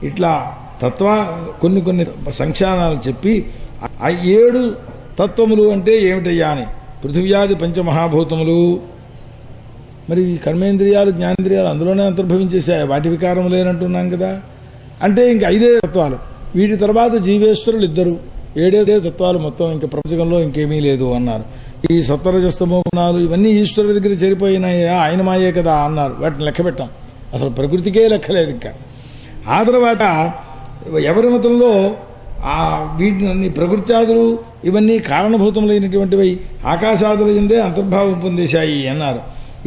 ఇట్లా కొన్ని సంఖ్యానాలు చెప్పి ఆ 7 తత్వములు అంటే ఏమిటయ్యా అని. పృథివ్యాది పంచమహాభూతములు, మరి కర్మేంద్రియాలు జ్ఞానేంద్రియాలు అందులోనే అంతర్భవించేశాయి, వాటి వికారం లేనంటున్నాం కదా. అంటే ఇంక 5 తత్వాలు, వీటి తర్వాత జీవేశ్వరులు 2, 7 తత్వాలు మొత్తం, ఇంక ప్రపంచంలో ఇంకేమీ లేదు అన్నారు. ఈ సత్వరజస్తమో గుణాలు ఇవన్నీ ఈశ్వరుడి దగ్గర చేరిపోయినాయా, ఆయన మాయే కదా అన్నారు. వాటిని లెక్క పెట్టాం, అసలు ప్రకృతికే లెక్కలేదు. ఇంకా ఆ తర్వాత ఎవరి మతంలో వీటిని ప్రకృత్యాదులు ఇవన్నీ కారణభూతములైనటువంటివి ఆకాశాదుల యందే అంతర్భావం పొందేశాయి అన్నారు.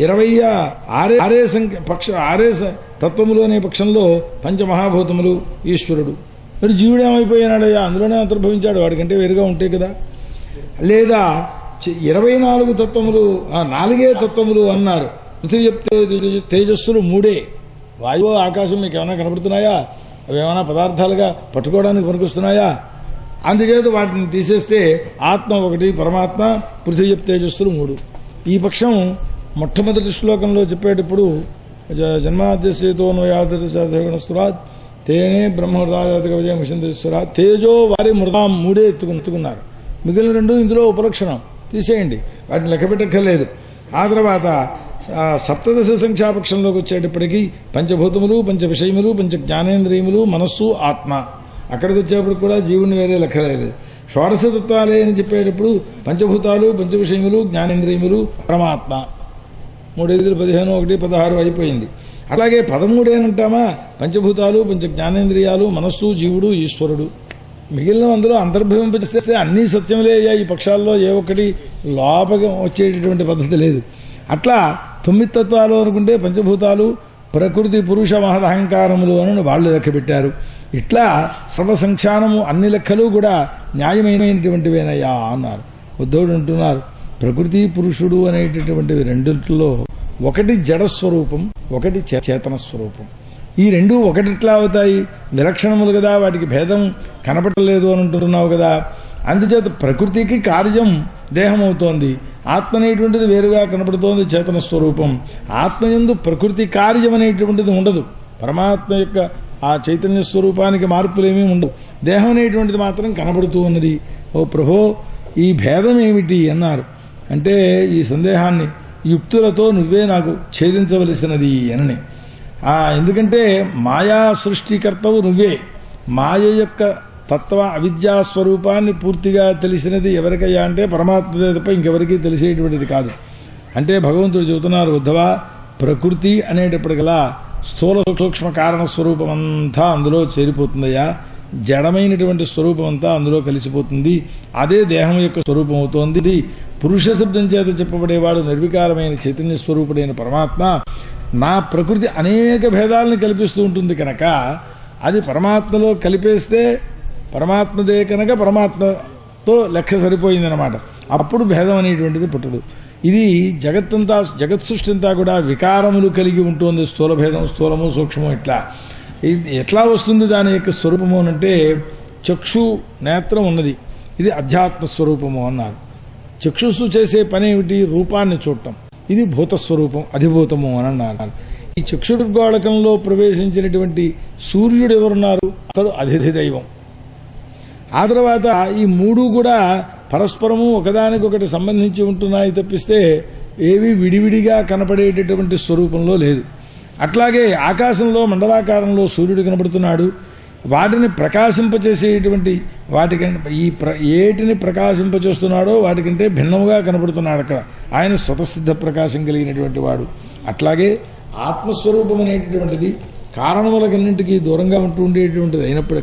26 తత్వములు అనే పక్షంలో పంచమహాభూతములు ఈశ్వరుడు. మరి జీవుడు ఏమైపోయినాడయ్యా, అందులోనే అంతర్భవించాడు, వాడికంటే వేరుగా ఉంటే కదా. లేదా 24 తత్వములు, 4 తత్వములు అన్నారు. పృథివీ చెప్తే తేజస్సులు 3, వాయువు ఆకాశం మీకు ఏమైనా కనబడుతున్నాయా, అవి ఏమైనా పదార్థాలుగా పట్టుకోవడానికి పనికొస్తున్నాయా? అందుచేత వాటిని తీసేస్తే ఆత్మ 1, పరమాత్మ, పృథివీ తేజస్సులు 3. ఈ పక్షం మొట్టమొదటి శ్లోకంలో చెప్పేటప్పుడు జన్మాద్యసేతోన్వయాదృశాదగుణస్వరాత్ తేనే బ్రహ్మహృదాయాతిక విజయం విషంతేశ్వరాత్ తేజో వారి మృదాం 3 ఎత్తుకున్నారు. మిగిలిన 2 ఇందులో ఉపలక్షణం, తీసేయండి, వాటిని లెక్కపెట్టక్కర్లేదు. ఆ తర్వాత సప్తదశ సంఖ్యాపక్షంలోకి వచ్చేటప్పటికీ పంచభూతములు, పంచ విషయములు, పంచ జ్ఞానేంద్రియములు, మనస్సు, ఆత్మ. అక్కడికి వచ్చేప్పుడు కూడా జీవుని వేరే లెక్కలేదు. షోడశతత్వాలే అని చెప్పేటప్పుడు పంచభూతాలు, పంచ విషయములు, జ్ఞానేంద్రియములు, పరమాత్మ. 3, 5, 15, 1, 16 అయిపోయింది. అలాగే 13 అంటామా, పంచభూతాలు, పంచ జ్ఞానేంద్రియాలు, మనస్సు, జీవుడు, ఈశ్వరుడు. మిగిలిన అందులో అంతర్భవింపజేస్తే అన్నీ సత్యములే అయ్యాయి. ఈ పక్షాల్లో ఏ ఒక్కటి లోపగా వచ్చేటటువంటి పద్ధతి లేదు. అట్లా 9 తత్వాలు అనుకుంటే పంచభూతాలు, ప్రకృతి, పురుష, మహదహంకారములు అని వాళ్ళు లెక్క పెట్టారు. ఇట్లా సర్వసంఖ్యానము అన్ని లెక్కలు కూడా న్యాయమైనటువంటివేనయ్యా అన్నారు. ఉద్ధవుడు అంటున్నారు, ప్రకృతి పురుషుడు అనేటటువంటివి రెండిట్లో ఒకటి జడస్వరూపం, ఒకటి చేతన స్వరూపం. ఈ 2 ఒకటిట్లా అవుతాయి, విలక్షణములు కదా, వాటికి భేదం కనపడలేదు అని అంటున్నావు కదా. అందుచేత ప్రకృతికి కార్యం దేహం అవుతోంది, ఆత్మ అనేటువంటిది వేరుగా కనపడుతోంది, చేతన స్వరూపం. ఆత్మయందు ప్రకృతి కార్యం అనేటువంటిది ఉండదు. పరమాత్మ యొక్క ఆ చైతన్య స్వరూపానికి మార్పులేమీ ఉండవు. దేహం అనేటువంటిది మాత్రం కనపడుతూ ఉన్నది. ఓ ప్రభో, ఈ భేదం ఏమిటి అన్నారు. అంటే ఈ సందేహాన్ని యుక్తులతో నువ్వే నాకు ఛేదించవలసినది అని. ఎందుకంటే మాయా సృష్టికర్తవు నువ్వే. మాయ యొక్క తత్వ అవిద్యా స్వరూపాన్ని పూర్తిగా తెలిసినది ఎవరికయ్యా అంటే పరమాత్మదే తప్ప ఇంకెవరికీ తెలిసేటువంటిది కాదు. అంటే భగవంతుడు చెబుతున్నారు, ఉద్ధవ, ప్రకృతి అనేటప్పటికలా స్థూల సూక్ష్మ కారణ స్వరూపం అంతా అందులో చేరిపోతుందయ్యా, జడమైనటువంటి స్వరూపం అంతా అందులో కలిసిపోతుంది. అదే దేహం యొక్క స్వరూపం అవుతోంది. పురుష శబ్దం చేత చెప్పబడేవాడు నిర్వికారమైన చైతన్య స్వరూపుడైన పరమాత్మ. నా ప్రకృతి అనేక భేదాలను కల్పిస్తూ ఉంటుంది కనుక అది పరమాత్మలో కలిపేస్తే పరమాత్మదే కనుక పరమాత్మతో లెక్క సరిపోయిందనమాట. అప్పుడు భేదం అనేటువంటిది పుట్టదు. ఇది జగత్ సృష్టి అంతా కూడా వికారములు కలిగి ఉంటుంది. స్థూల భేదం, స్థూలము, సూక్ష్మము. ఇట్లా ఎట్లా వస్తుంది దాని యొక్క స్వరూపము అంటే చక్షు నేత్రం ఉన్నది, ఇది అధ్యాత్మ స్వరూపము అన్నారు. చక్షుస్సు చేసే పని ఏమిటి? రూపాన్ని చూడటం. ఇది భూతస్వరూపం, అధిభూతము అని అన్నారు. ఈ చక్షుర్గోళకంలో ప్రవేశించినటువంటి సూర్యుడు ఎవరున్నారు? అతడు అధిధి దైవం. ఆ తర్వాత ఈ 3 కూడా పరస్పరము ఒకదానికొకటి సంబంధించి ఉంటున్నాయి తప్పిస్తే ఏవి విడివిడిగా కనపడేటటువంటి స్వరూపంలో లేదు. అట్లాగే ఆకాశంలో మండలాకారంలో సూర్యుడు కనబడుతున్నాడు. వాటిని ప్రకాశింపచేసేటువంటి ఏటిని ప్రకాశింపచేస్తున్నాడో వాటికంటే భిన్నముగా కనబడుతున్నాడు అక్కడ. ఆయన స్వతసిద్ధ ప్రకాశం కలిగినటువంటి వాడు. అట్లాగే ఆత్మస్వరూపం అనేటటువంటిది కారణములకన్నింటికీ దూరంగా ఉంటుండేటువంటిది అయినప్పుడు,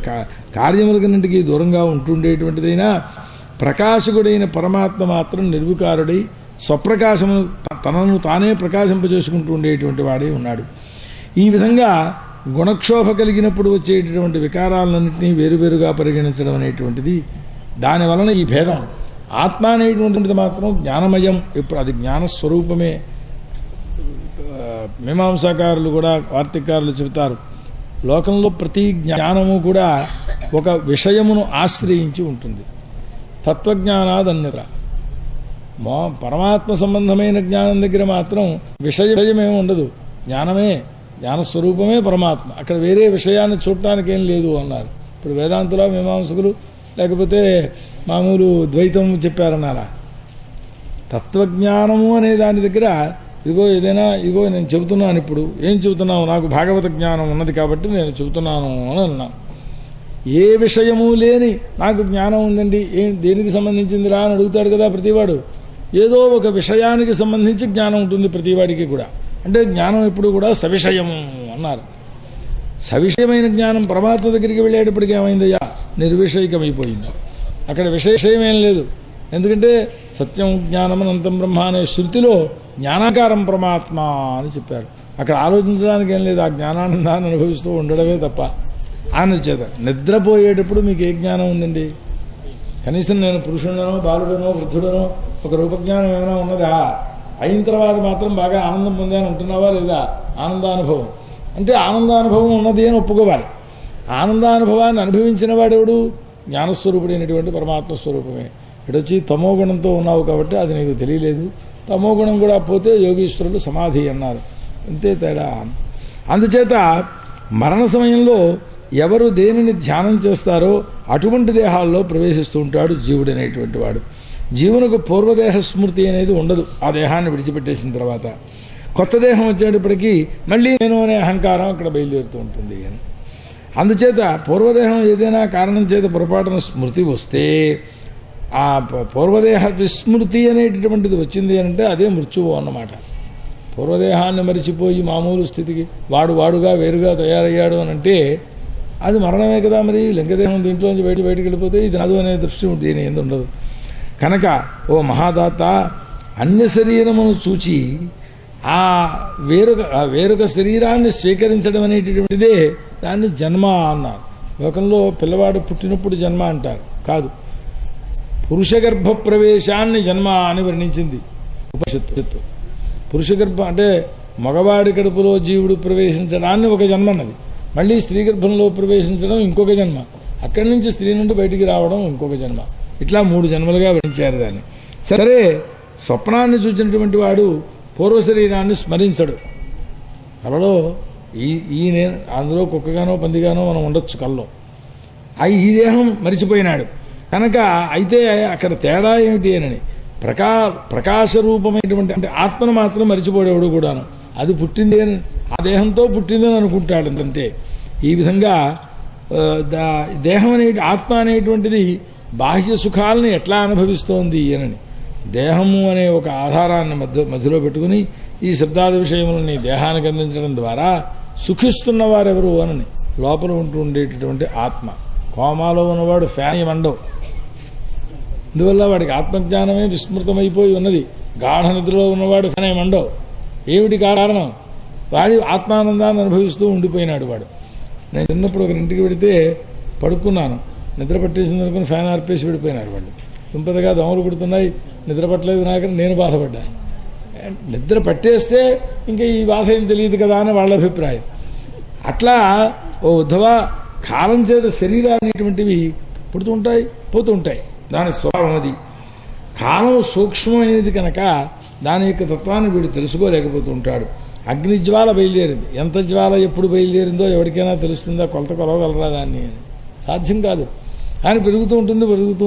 కార్యములకన్నింటికీ దూరంగా ఉంటుండేటువంటిదైనా ప్రకాశకుడైన పరమాత్మ మాత్రం నిర్వికారుడై స్వప్రకాశమును తనను తానే ప్రకాశింపజేసుకుంటూ ఉండేటువంటి వాడే ఉన్నాడు. ఈ విధంగా గుణక్షోభ కలిగినప్పుడు వచ్చేటటువంటి వికారాలన్నింటినీ వేరువేరుగా పరిగణించడం అనేటువంటిది, దాని వలన ఈ భేదం. ఆత్మ అనేటువంటిది మాత్రం జ్ఞానమయం, ఇప్పుడు అది జ్ఞానస్వరూపమే. మీమాంసాకారులు కూడా, వార్తికారులు చెబుతారు, లోకంలో ప్రతి జ్ఞానము కూడా ఒక విషయమును ఆశ్రయించి ఉంటుంది. తత్వజ్ఞానాదన్యత. పరమాత్మ సంబంధమైన జ్ఞానం దగ్గర మాత్రం విషయమేమి ఉండదు, జ్ఞానమే. జ్ఞానస్వరూపమే పరమాత్మ. అక్కడ వేరే విషయాన్ని చూడటానికి ఏం లేదు అన్నారు. ఇప్పుడు వేదాంతుల మీమాంసకులు లేకపోతే మామూలు ద్వైతం చెప్పారన్నారా? తత్వజ్ఞానము అనే దాని దగ్గర ఇదిగో నేను చెబుతున్నాను. ఇప్పుడు ఏం చెబుతున్నావు? నాకు భాగవత జ్ఞానం ఉన్నది కాబట్టి నేను చెబుతున్నాను అని అన్నా. ఏ విషయము లేని నాకు జ్ఞానం ఉందండి, దేనికి సంబంధించిందిరా అని అడుగుతాడు కదా ప్రతివాడు. ఏదో ఒక విషయానికి సంబంధించి జ్ఞానం ఉంటుంది ప్రతివాడికి కూడా. అంటే జ్ఞానం ఎప్పుడు కూడా సవిషయము అన్నారు. సవిషయమైన జ్ఞానం పరమాత్మ దగ్గరికి వెళ్ళేటప్పటికి ఏమైందయ్యా? నిర్విషయికమైపోయింది. అక్కడ విషయమేం లేదు. ఎందుకంటే సత్యం జ్ఞానం అనంతం బ్రహ్మ అనే శృతిలో జ్ఞానాకారం పరమాత్మ అని చెప్పారు. అక్కడ ఆలోచించడానికి ఏం లేదు, ఆ జ్ఞానానందాన్ని అనుభవిస్తూ ఉండడమే తప్ప. చేత నిద్రపోయేటప్పుడు మీకు ఏ జ్ఞానం ఉందండి? కనీసం నేను పురుషుడనో బాలుడనో వృద్ధుడనో ఒక రూపజ్ఞానం ఏమైనా ఉన్నదా? అయిన తర్వాత మాత్రం బాగా ఆనందం పొందాను అంటున్నావా లేదా? ఆనందానుభవం అంటే ఆనందానుభవం ఉన్నది అని ఒప్పుకోవాలి. ఆనందానుభవాన్ని అనుభవించిన వాడెవడు? జ్ఞానస్వరూపుడైనటువంటి పరమాత్మ స్వరూపమే. ఇటొచ్చి తమోగుణంతో ఉన్నావు కాబట్టి అది నీకు తెలియలేదు. తమోగుణం కూడా పోతే యోగీశ్వరులు సమాధి అన్నారు. అంతే తేడా. అందుచేత మరణ సమయంలో ఎవరు దేనిని ధ్యానం చేస్తారో అటువంటి దేహాల్లో ప్రవేశిస్తూ ఉంటాడు జీవుడనేటువంటి వాడు. జీవునకు పూర్వదేహ స్మృతి అనేది ఉండదు. ఆ దేహాన్ని విడిచిపెట్టేసిన తర్వాత కొత్త దేహం వచ్చేటప్పటికీ మళ్ళీ నేను అనే అహంకారం అక్కడ బయలుదేరుతూ ఉంటుంది అని. అందుచేత పూర్వదేహం ఏదైనా కారణం చేత పొరపాటున స్మృతి వస్తే ఆ పూర్వదేహ విస్మృతి అనేటటువంటిది వచ్చింది అంటే అదే మృత్యువు అన్నమాట. పూర్వదేహాన్ని మరిచిపోయి మామూలు స్థితికి వాడుగా వేరుగా తయారయ్యాడు అని అంటే అది మరణమే కదా. మరి లింగదేహం దీంట్లోంచి బయటకు వెళ్ళిపోతే ఇది నాదు అనే దృష్టి దీని ఏంది ఉండదు. కనుక ఓ మహాదాత, అన్య శరీరమును చూచి ఆ వేరొక శరీరాన్ని స్వీకరించడం అనేటటువంటిదే దాన్ని జన్మ అన్నారు. లోకంలో పిల్లవాడు పుట్టినప్పుడు జన్మ అంటారు, కాదు. పురుష గర్భ ప్రవేశాన్ని జన్మ అని వర్ణించింది ఉపనిషత్తు. పురుష గర్భం అంటే మగవాడి కడుపులో జీవుడు ప్రవేశించడాన్ని ఒక జన్మ అన్నది. మళ్ళీ స్త్రీ గర్భంలో ప్రవేశించడం ఇంకొక జన్మ. అక్కడి నుంచి స్త్రీ నుండి బయటికి రావడం ఇంకొక జన్మ. ఇట్లా 3 జన్మలుగా వర్ణించారు దాన్ని. సరే, స్వప్నాన్ని చూసినటువంటి వాడు పూర్వ శరీరాన్ని స్మరించడు. కలలో నేను అందులో కుక్కగానో పందిగానో మనం ఉండొచ్చు కల్లో. ఈ దేహం మరిచిపోయినాడు కనుక అయితే అక్కడ తేడా ఏమిటి అని ప్రకాశ రూపమైనటువంటి అంటే ఆత్మను మాత్రం మరిచిపోయేవాడు కూడాను. అది పుట్టింది అని ఆ దేహంతో పుట్టిందని అనుకుంటాడు అంతే. ఈ విధంగా దేహం ఆత్మ అనేటువంటిది బాహ్య సుఖాలని ఎట్లా అనుభవిస్తోంది అని దేహము అనే ఒక ఆధారాన్ని మధ్యలో పెట్టుకుని ఈ శబ్దాది విషయములని దేహానికి అందించడం ద్వారా సుఖిస్తున్న వారెవరు అని లోపల ఉంటూ ఉండేటటువంటి ఆత్మ. కోమాలో ఉన్నవాడు ఫ్యాన్ మండవు. అందువల్ల వాడికి ఆత్మజ్ఞానమే విస్మృతమైపోయి ఉన్నది. గాఢ నిద్రలో ఉన్నవాడు ఫ్యాన్ మండవు. ఏమిటి కారణం? వాడి ఆత్మానందాన్ని అనుభవిస్తూ ఉండిపోయినాడు వాడు. నేను చిన్నప్పుడు ఒక ఇంటికి వెడితే పడుకున్నాను, నిద్ర పట్టేసింది అనుకుని ఫ్యాన్ ఆర్పేసి విడిపోయినారు వాళ్ళు. దుంపదగా దోమలు పుడుతున్నాయి, నిద్ర పట్టలేదు నాకని నేను బాధపడ్డాను. నిద్ర పట్టేస్తే ఇంకా ఈ బాధ ఏం తెలియదు కదా అని వాళ్ళ అభిప్రాయం. అట్లా ఓ ఉద్ధవ, కాలం చేత శరీరాలు అనేటువంటివి పుడుతుంటాయి పోతుంటాయి, దాని స్వభావం అది. కాలం సూక్ష్మమైనది కనుక దాని యొక్క తత్వాన్ని వీడు తెలుసుకోలేకపోతూ ఉంటాడు. అగ్నిజ్వాల బయలుదేరింది, ఎంత జ్వాల ఎప్పుడు బయలుదేరిందో ఎవరికైనా తెలుస్తుందా? కొలత కొలవగలరా దాన్ని? సాధ్యం కాదు. కానీ పెరుగుతూ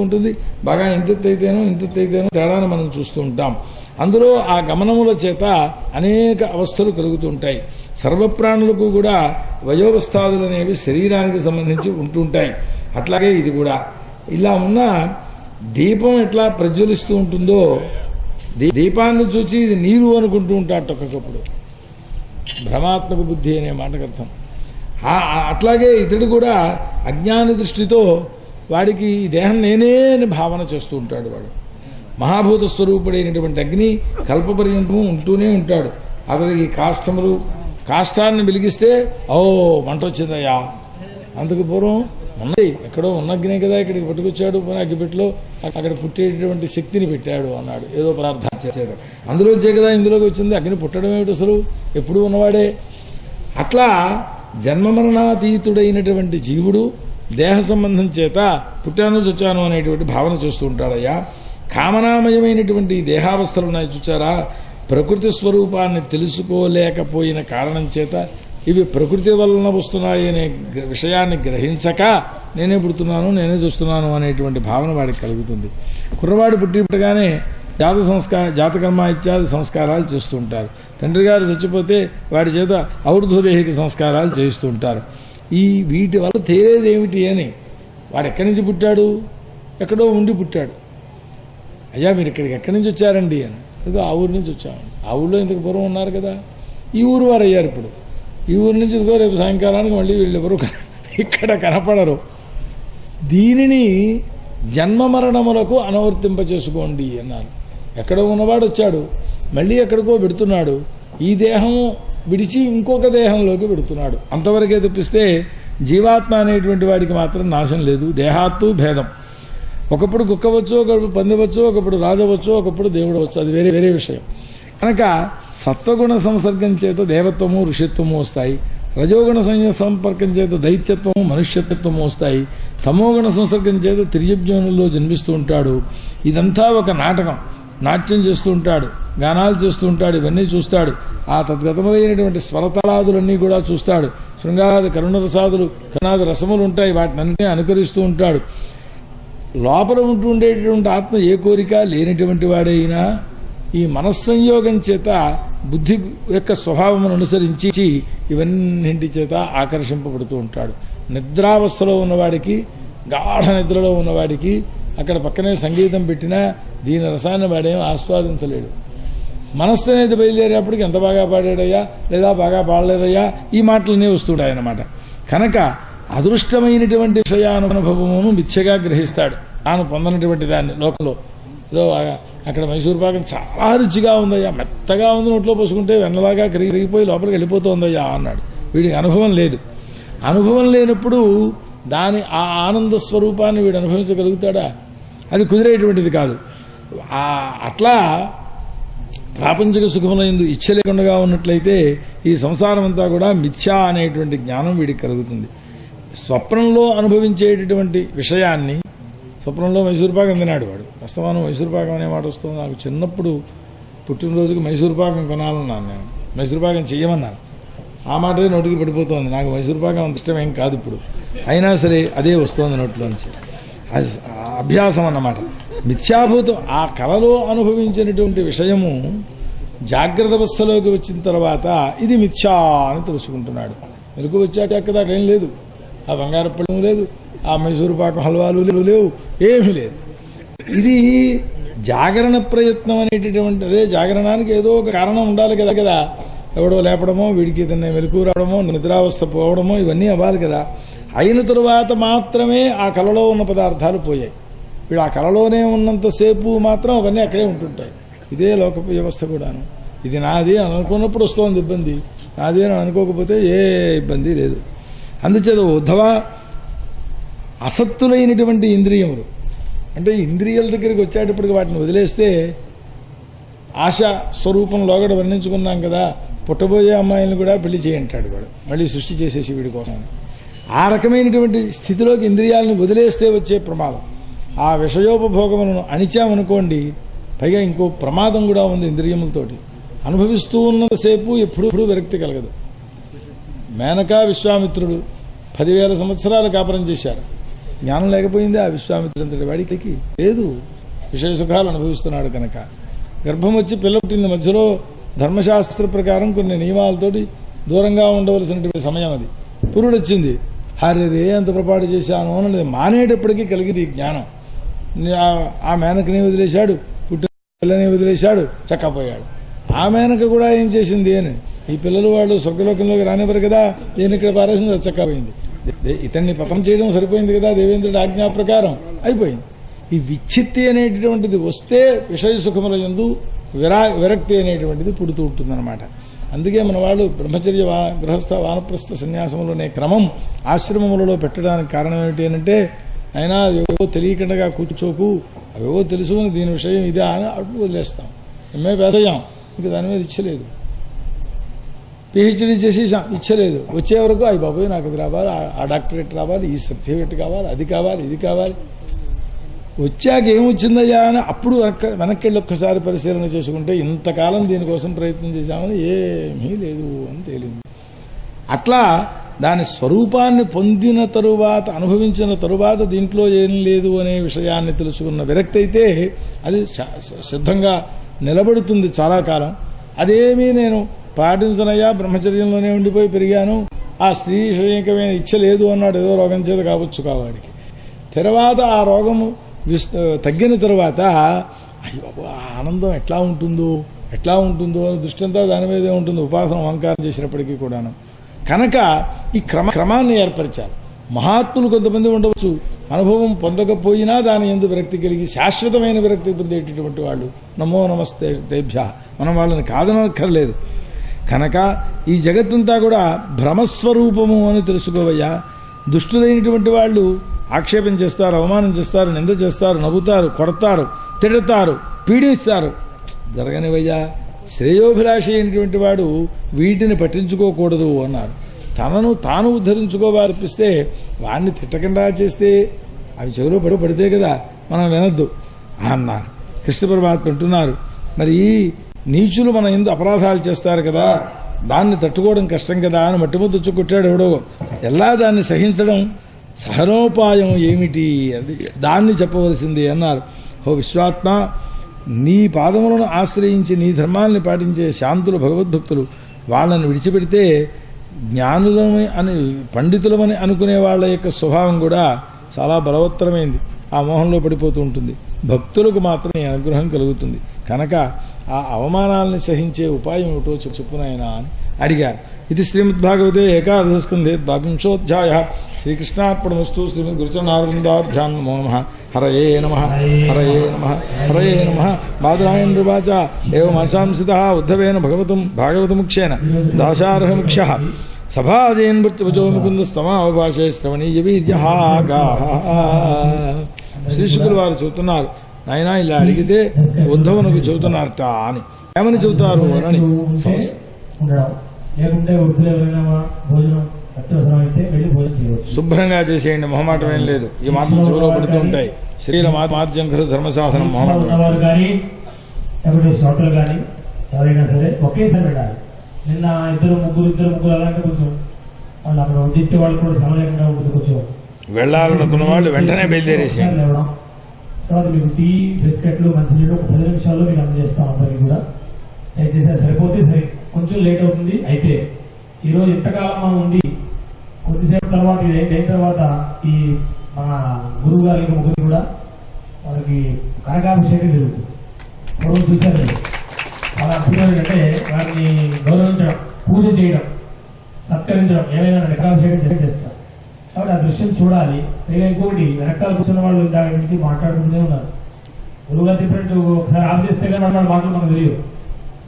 ఉంటుంది. బాగా ఇంతెత్తైతేనో తేడాను మనం చూస్తూ ఉంటాం. అందులో ఆ గమనముల చేత అనేక అవస్థలు కలుగుతూ ఉంటాయి. సర్వప్రాణులకు కూడా వయోవస్థాదులు అనేవి శరీరానికి సంబంధించి ఉంటుంటాయి. అట్లాగే ఇది కూడా. ఇలా ఉన్న దీపం ఎట్లా ప్రజ్వలిస్తూ ఉంటుందో, దీపాన్ని చూసి ఇది నీరు అనుకుంటూ ఉంటాడు ఒక్కొక్కప్పుడు. భ్రమాత్మక బుద్ధి అనే మాటకు అర్థం. అట్లాగే ఇతడు కూడా అజ్ఞాని దృష్టితో వాడికి ఈ దేహం నేనే అని భావన చేస్తూ ఉంటాడు. వాడు మహాభూత స్వరూపుడైనటువంటి అగ్ని కల్పపర్యంతము ఉంటూనే ఉంటాడు. అతనికి కాష్టాన్ని వెలిగిస్తే మంట వచ్చిందయ్యా. అందుకు పూర్వం ఉన్నది ఎక్కడో ఉన్న అగ్నే కదా ఇక్కడికి పట్టుకొచ్చాడు, అగ్గిపెట్లో అక్కడ పుట్టేటటువంటి శక్తిని పెట్టాడు అన్నాడు. ఏదో పదార్థాలు చేశారు, అందులోంచే కదా ఇందులోకి వచ్చింది. అగ్ని పుట్టడం ఏమిటి? అసలు ఎప్పుడూ ఉన్నవాడే. అట్లా జన్మమరణాతీతుడైనటువంటి జీవుడు దేహ సంబంధం చేత పుట్టాను చచ్చాను అనేటువంటి భావన చేస్తూ ఉంటాడయ్యా. కామనామయమైనటువంటి దేహావస్థలు ఉన్నాయి చూచారా? ప్రకృతి స్వరూపాన్ని తెలుసుకోలేకపోయిన కారణం చేత ఇవి ప్రకృతి వలన వస్తున్నాయి అనే విషయాన్ని గ్రహించక నేనే పుడుతున్నాను, నేనే చూస్తున్నాను అనేటువంటి భావన వాడికి కలుగుతుంది. కుర్రవాడు పుట్టినట్టుగానే జాతకర్మ ఇత్యాది సంస్కారాలు చేస్తూ ఉంటారు. తండ్రి గారు చచ్చిపోతే వాడి చేత ఔర్ధ్వదేహిక సంస్కారాలు చేయిస్తూ ఉంటారు. వీటి వల్ల తేలేదేమిటి అని, వాడు ఎక్కడి నుంచి పుట్టాడు, ఎక్కడో ఉండి పుట్టాడు. అయ్యా మీరు ఇక్కడికి ఎక్కడి నుంచి వచ్చారండి అని, ఇదిగో ఆ ఊరి నుంచి వచ్చామండి. ఆ ఊళ్ళో ఇంతకు పూర్వం ఉన్నారు కదా, ఈ ఊరు వారు అయ్యారు. ఇప్పుడు ఈ ఊరి నుంచి ఇదిగో రేపు సాయంకాలానికి మళ్ళీ వీళ్ళెవరు ఇక్కడ కనపడరు. దీనిని జన్మ మరణములకు అనువర్తింపచేసుకోండి అన్నారు. ఎక్కడో ఉన్నవాడు వచ్చాడు, మళ్ళీ ఎక్కడికో పెడుతున్నాడు. ఈ దేహం విడిచి ఇంకొక దేహంలోకి పెడుతున్నాడు. అంతవరకే తప్పిస్తే జీవాత్మ అనేటువంటి వాడికి మాత్రం నాశం లేదు. దేహాత్తు భేదం. ఒకప్పుడు కుక్కవచ్చు, ఒకప్పుడు పందివచ్చు, ఒకప్పుడు రాజవచ్చు, ఒకప్పుడు దేవుడు వచ్చు. అది వేరే వేరే విషయం. కనుక సత్వగుణ సంసర్గం చేత దేవత్వము ఋషిత్వము వస్తాయి. రజోగుణ సంపర్కం చేత దైత్యత్వము మనుష్యత్వము వస్తాయి. తమోగుణ సంసర్గం చేత త్రిజజ్ఞులలో జన్మిస్తూ ఉంటాడు. ఇదంతా ఒక నాటకం. నాట్యం చేస్తూ ఉంటాడు, గానాలు చేస్తూ ఉంటాడు, ఇవన్నీ చూస్తాడు. ఆ తద్గతమైనటువంటి స్వరతలాదులన్నీ కూడా చూస్తాడు. శృంగాది కరుణరసాదులు కరుణాది రసములు ఉంటాయి, వాటిని అనుకరిస్తూ ఉంటాడు. లోపల ఉంటూ ఉండేటువంటి ఆత్మ ఏ కోరిక లేనటువంటి వాడైనా ఈ మనస్సంయోగం చేత బుద్ధి యొక్క స్వభావమును అనుసరించి ఇవన్నింటి చేత ఆకర్షింపబడుతూ ఉంటాడు. నిద్రావస్థలో ఉన్నవాడికి, గాఢ నిద్రలో ఉన్నవాడికి అక్కడ పక్కనే సంగీతం పెట్టినా దీని రసాన్ని వాడేం ఆస్వాదించలేడు. మనస్సు అనేది బయలుదేరేపటికి ఎంత బాగా పాడాడయ్యా, లేదా బాగా పాడలేదయ్యా, ఈ మాటలనే వస్తుంటాయన్నమాట. కనుక అదృష్టమైనటువంటి విషయానుభవమును మిథ్యగా గ్రహిస్తాడు. తాను పొందనటువంటి దాన్ని లోకంలో. ఏదో అక్కడ మైసూరు పాకం చాలా రుచిగా ఉందయ్యా, మెత్తగా ఉంది, నోట్లో పోసుకుంటే వెన్నలాగా కరిగిపోయి లోపలికి వెళ్ళిపోతుందయ్యా అన్నాడు. వీడికి అనుభవం లేదు. అనుభవం లేనప్పుడు దాని ఆ ఆనంద స్వరూపాన్ని వీడు అనుభవించగలుగుతాడా? అది కుదిరేటువంటిది కాదు. అట్లా ప్రాపంచిక సుఖములందు ఇచ్చ లేకుండా ఉన్నట్లయితే ఈ సంసారం అంతా కూడా మిథ్యా అనేటువంటి జ్ఞానం వీడికి కలుగుతుంది. స్వప్నంలో అనుభవించేటటువంటి విషయాన్ని, స్వప్నంలో మైసూరుపాకం తినాడు వాడు. వాస్తవానికి మైసూరుపాకం అనే మాట వస్తుంది. నాకు చిన్నప్పుడు పుట్టినరోజుకి మైసూరుపాకం కొనాలన్నాను నేను. మైసూరుపాకం చెయ్యమన్నాను. ఆ మాటే నోటికి పడిపోతుంది. నాకు మైసూరుపాకం అంత ఇష్టమేం కాదు ఇప్పుడు. అయినా సరే అదే వస్తుంది నోట్లోంచి. అది అభ్యాసం అన్నమాట. మిథ్యాభూతం. ఆ కళలో అనుభవించినటువంటి విషయము జాగ్రత్త అవస్థలోకి వచ్చిన తర్వాత ఇది మిథ్యా అని తెలుసుకుంటున్నాడు. మెలకు వచ్చాక కదా ఏం లేదు. ఆ బంగారు పళ్ళం లేదు, ఆ మైసూరు పాకం హల్వాలు లేవు, ఏమీ లేదు. ఇది జాగరణ ప్రయత్నం అనేటటువంటి, అదే జాగరణానికి ఏదో ఒక కారణం ఉండాలి కదా. ఎవడో లేపడమో, వీడికి ఏదైనా మెలకు రావడమో, నిద్రావస్థ పోవడమో, ఇవన్నీ అవ్వాలి కదా. అయిన తరువాత మాత్రమే ఆ కళలో ఉన్న పదార్థాలు పోయాయి. వీడు ఆ కళలోనే ఉన్నంతసేపు మాత్రం అవన్నీ అక్కడే ఉంటుంటాయి. ఇదే లోక వ్యవస్థ కూడాను. ఇది నాది అని అనుకున్నప్పుడు వస్తోంది ఇబ్బంది, నాది అని అనుకోకపోతే ఏ ఇబ్బంది లేదు. అందుచేత ఉద్ధవ, అసత్తులైనటువంటి ఇంద్రియములు అంటే ఇంద్రియాల దగ్గరికి వచ్చేటప్పటికి వాటిని వదిలేస్తే ఆశ స్వరూపం లోగడ వర్ణించుకున్నాం కదా. పుట్టబోయే అమ్మాయిలను కూడా పెళ్లి చేయంటాడు వాడు, మళ్ళీ సృష్టి చేసేసి వీడి కోసం. ఆ రకమైనటువంటి స్థితిలోకి ఇంద్రియాలను వదిలేస్తే వచ్చే ప్రమాదం. ఆ విషయోపభోగములను అణిచామనుకోండి, పైగా ఇంకో ప్రమాదం కూడా ఉంది. ఇంద్రియములతోటి అనుభవిస్తూ ఉన్నంతసేపు ఎప్పుడూ విరక్తి కలగదు. మేనకా విశ్వామిత్రుడు 10,000 సంవత్సరాలు కాపురం చేశారు. జ్ఞానం లేకపోయింది ఆ విశ్వామిత్రుడి వాడికి లేదు. విషయ సుఖాలు అనుభవిస్తున్నాడు కనుక. గర్భం వచ్చి పిల్ల పుట్టింది. మధ్యలో ధర్మశాస్త్ర ప్రకారం కొన్ని నియమాలతోటి దూరంగా ఉండవలసినటువంటి సమయం అది. పురుడు వచ్చింది. హరే అంత పొరపాటు చేశాను అన్నది మానేటప్పటికీ కలిగింది ఈ జ్ఞానం. ఆ మేనకని వదిలేశాడు, పుట్టిన పిల్లని వదిలేశాడు, చక్కపోయాడు. ఆ మేనక కూడా ఏం చేసింది అని, ఈ పిల్లలు వాళ్ళు స్వర్గలోకంలోకి రానివ్వరు కదా, దీన్ని ఇక్కడ పారేసింది, అది చక్కపోయింది. ఇతన్ని పతనం చేయడం సరిపోయింది కదా దేవేంద్రుడి ఆజ్ఞా ప్రకారం, అయిపోయింది. ఈ విచ్చిత్తి అనేటటువంటిది వస్తే విషయ సుఖముల యందు విరక్తి అనేటువంటిది పుడుతూ ఉంటుందన్నమాట. అందుకే మన వాళ్ళు బ్రహ్మచర్య గృహస్థ వానప్రస్థ సన్యాసములనే క్రమం ఆశ్రమములలో పెట్టడానికి కారణం ఏమిటి అంటే, అయినా అవేవో తెలియకుండా కూర్చోకు, అవేవో తెలుసు అని దీని విషయం ఇదే అని అటు వదిలేస్తాం. ఎంఏ వేసయ్యాం, ఇంకా దాని మీద ఇచ్చలేదు. పిహెచ్డీ చేసేసాం, ఇచ్చలేదు. వచ్చే వరకు అయ్యి బాబోయ్ నాకు ఇది రావాలి, ఆ డాక్టరేట్ రావాలి, ఈ సర్టిఫికేట్ కావాలి, అది కావాలి, ఇది కావాలి. వచ్చాక ఏమొచ్చిందయ్యా అని అప్పుడు వెనక్కి ఒక్కసారి పరిశీలన చేసుకుంటే ఇంతకాలం దీనికోసం ప్రయత్నం చేశామని ఏమీ లేదు అని తేలింది. అట్లా దాని స్వరూపాన్ని పొందిన తరువాత, అనుభవించిన తరువాత దీంట్లో ఏం లేదు అనే విషయాన్ని తెలుసుకున్న విరక్తి అయితే అది సిద్ధంగా నిలబడుతుంది చాలా కాలం. అదేమీ నేను పాటించనయ్యా, బ్రహ్మచర్యంలోనే ఉండిపోయి పెరిగాను, ఆ స్త్రీ విషయకమైన ఇచ్చ లేదు అన్నాడు, ఏదో రోగం చేత కావచ్చు కావాడికి. తర్వాత ఆ రోగము తగ్గిన తరువాత అయ్యో ఆనందం ఎట్లా ఉంటుందో అని దృష్టి అంతా దాని మీదే ఉంటుంది, ఉపాసన అహంకారం చేసినప్పటికీ కూడాను. కనుక ఈ క్రమాన్ని ఏర్పరిచారు. మహాత్ములు కొంతమంది ఉండవచ్చు, అనుభవం పొందకపోయినా దాని యందు విరక్తి కలిగి శాశ్వతమైన విరక్తి పొందేటటువంటి వాళ్ళు. నమో నమస్తే తేభ్య, మనం వాళ్ళని కాదనక్కర్లేదు. కనుక ఈ జగత్తంతా కూడా భ్రమస్వరూపము అని తెలుసుకోవయ్యా. దుష్టులైనటువంటి వాళ్ళు ఆక్షేపం చేస్తారు, అవమానం చేస్తారు, నింద చేస్తారు, నవ్వుతారు, కొడతారు, తిడతారు, పీడిస్తారు. జరగనివయ్యా, శ్రేయోభిలాషి అయినటువంటి వాడు వీటిని పట్టించుకోకూడదు అన్నారు. తనను తాను ఉద్ధరించుకోవాలనిపిస్తే వాడిని తిట్టకుండా చేస్తే అవి చెవిలో పడితే కదా మనం వినొద్దు అన్నారు. కృష్ణ పరమాత్మ అంటున్నారు, మరి ఈ నీచులు మన ఎందు అపరాధాలు చేస్తారు కదా, దాన్ని తట్టుకోవడం కష్టం కదా అని మట్టి ముద్ద కొట్టాడు ఎవడో. ఎలా దాన్ని సహించడం, సహనోపాయం ఏమిటి అది దాన్ని చెప్పవలసింది అన్నారు. ఓ విశ్వాత్మ, నీ పాదములను ఆశ్రయించి నీ ధర్మాన్ని పాటించే శాంతులు భగవద్భక్తులు వాళ్ళని విడిచిపెడితే జ్ఞానులమని అని పండితులమని అనుకునే వాళ్ళ యొక్క స్వభావం కూడా చాలా బలవత్తరమైంది, ఆ మోహంలో పడిపోతూ ఉంటుంది. భక్తులకు మాత్రమే అనుగ్రహం కలుగుతుంది. కనుక ఆ అవమానాలని సహించే ఉపాయం ఏమిటో చెప్పునాయన అని అడిగారు. ఇది శ్రీమద్భాగవతే ఏకాదశస్కంధే ద్వావింశోధ్యాయ. శ్రీకృష్ణార్పణమస్తు. శ్రీమద్ గురుచరణారవిందాభ్యాం నమో నమః. హరయే నమః, హరయే నమః, హరయే నమః. బాదరాయణ రువాచ ఏవమాశాంసితః ఉద్ధవేన భాగవతముఖ్యేన దాశార్హముఖ్యః సభాజయన్ వచో ముకుందస్తమావభాషే శ్రవణీయ వీర్యహాగాః. శ్రీశుకులు వారు చెబుతున్నారు, నాయనా ఇలా అడిగితే ఉద్ధవునకు చెబుతున్నారట అని. ఏమని చెబుతారు అని సమస్య. శుభ్రంగా చేసేయండి, మొహమాటం ఏం లేదు. ఈ మాత్రం చెవులో పడుతూ ఉంటాయి. శరీర మాధ్యం ధర్మ సాధనం. మొహమాటం ఎవరైనా సరే ఒకేసారి పెట్టాలి. నిన్న ఇద్దరు ముగ్గురు అలాంటి కొంచెం వాళ్ళు అక్కడ వడ్డించే వాళ్ళు కూడా సమలేకుండా ఉంటుంది. కొంచెం వెళ్ళాలనుకున్న వాళ్ళు వెంటనే బయలుదేరేసి తర్వాత మీకు టీ, బిస్కెట్లు, మంచినీళ్ళు ఒక 10 నిమిషాల్లో మీకు అందజేస్తాం. అందరికి కూడా దయచేసి సరిపోతే సరే, కొంచెం లేట్ అవుతుంది. అయితే ఈరోజు ఇంతకాలం మనం ఉండి కొద్దిసేపు తర్వాత ఇది అయిన తర్వాత ఈ మన గురువు గారికి ముగ్గురు కూడా వాళ్ళకి కనకాభిషేకం జరుగుతుంది. పూర్వం చూశారు చాలా అద్భుతం. అంటే వారిని గౌరవించడం, పూజ చేయడం, సత్కరించడం, ఏమైనా కనకాభిషేకం చేస్తారు. కాబట్టి ఆ దృశ్యం చూడాలి. పైగా ఇంకొకటి వెనకాల కూర్చున్న వాళ్ళు దాని గురించి మాట్లాడుకుంటూనే ఉన్నారు. గురువుగారు చెప్పినట్టు ఒకసారి ఆఫ్ చేస్తే కానీ అన్నాడు మాటలు మనకు తెలియదు.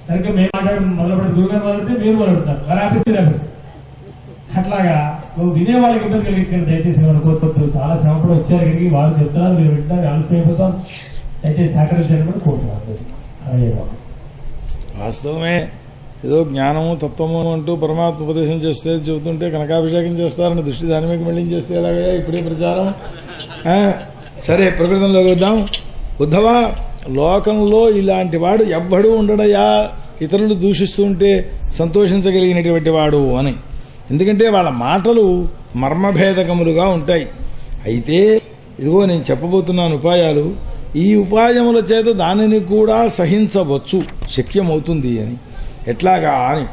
సరిగ్గా మేము మొదలుపెట్టి గురువుగారు మొదలెడితే మీరు మొదలెడతారు, మరి ఆపిస్తే ఆపిస్తారు. అట్లాగా నువ్వు వినే వాళ్ళకి ఇబ్బంది కలిగించాను. దయచేసి అనుకోవద్దు. చాలా శ్రమపడి వచ్చారు ఇక్కడికి, వాళ్ళు చెప్తారు, మీరు వింటారు, ఆలస్యం అయిపోతాం. దయచేసి సహకరించండి కూడా కోరుతున్నాను. వాస్తవమే, ఏదో జ్ఞానము తత్వము అంటూ పరమాత్మ ఉపదేశం చేస్తే చెబుతుంటే కనకాభిషేకం చేస్తారని దృష్టి దాని మీద మళ్ళీ చేస్తే ఎలాగే ఇప్పుడే ప్రచారం. సరే, ప్రకృతంలోకి వద్దాం. ఉద్ధవా, లోకంలో ఇలాంటి వాడు ఎవ్వడూ ఉండడయా ఇతరులు దూషిస్తుంటే సంతోషించగలిగినటువంటి వాడు అని. ఎందుకంటే వాళ్ళ మాటలు మర్మభేదకములుగా ఉంటాయి. అయితే ఇదిగో నేను చెప్పబోతున్నాను ఉపాయాలు. ఈ ఉపాయముల చేత దానిని కూడా సహించవచ్చు, శక్యమవుతుంది అని. ఎట్లాగా అని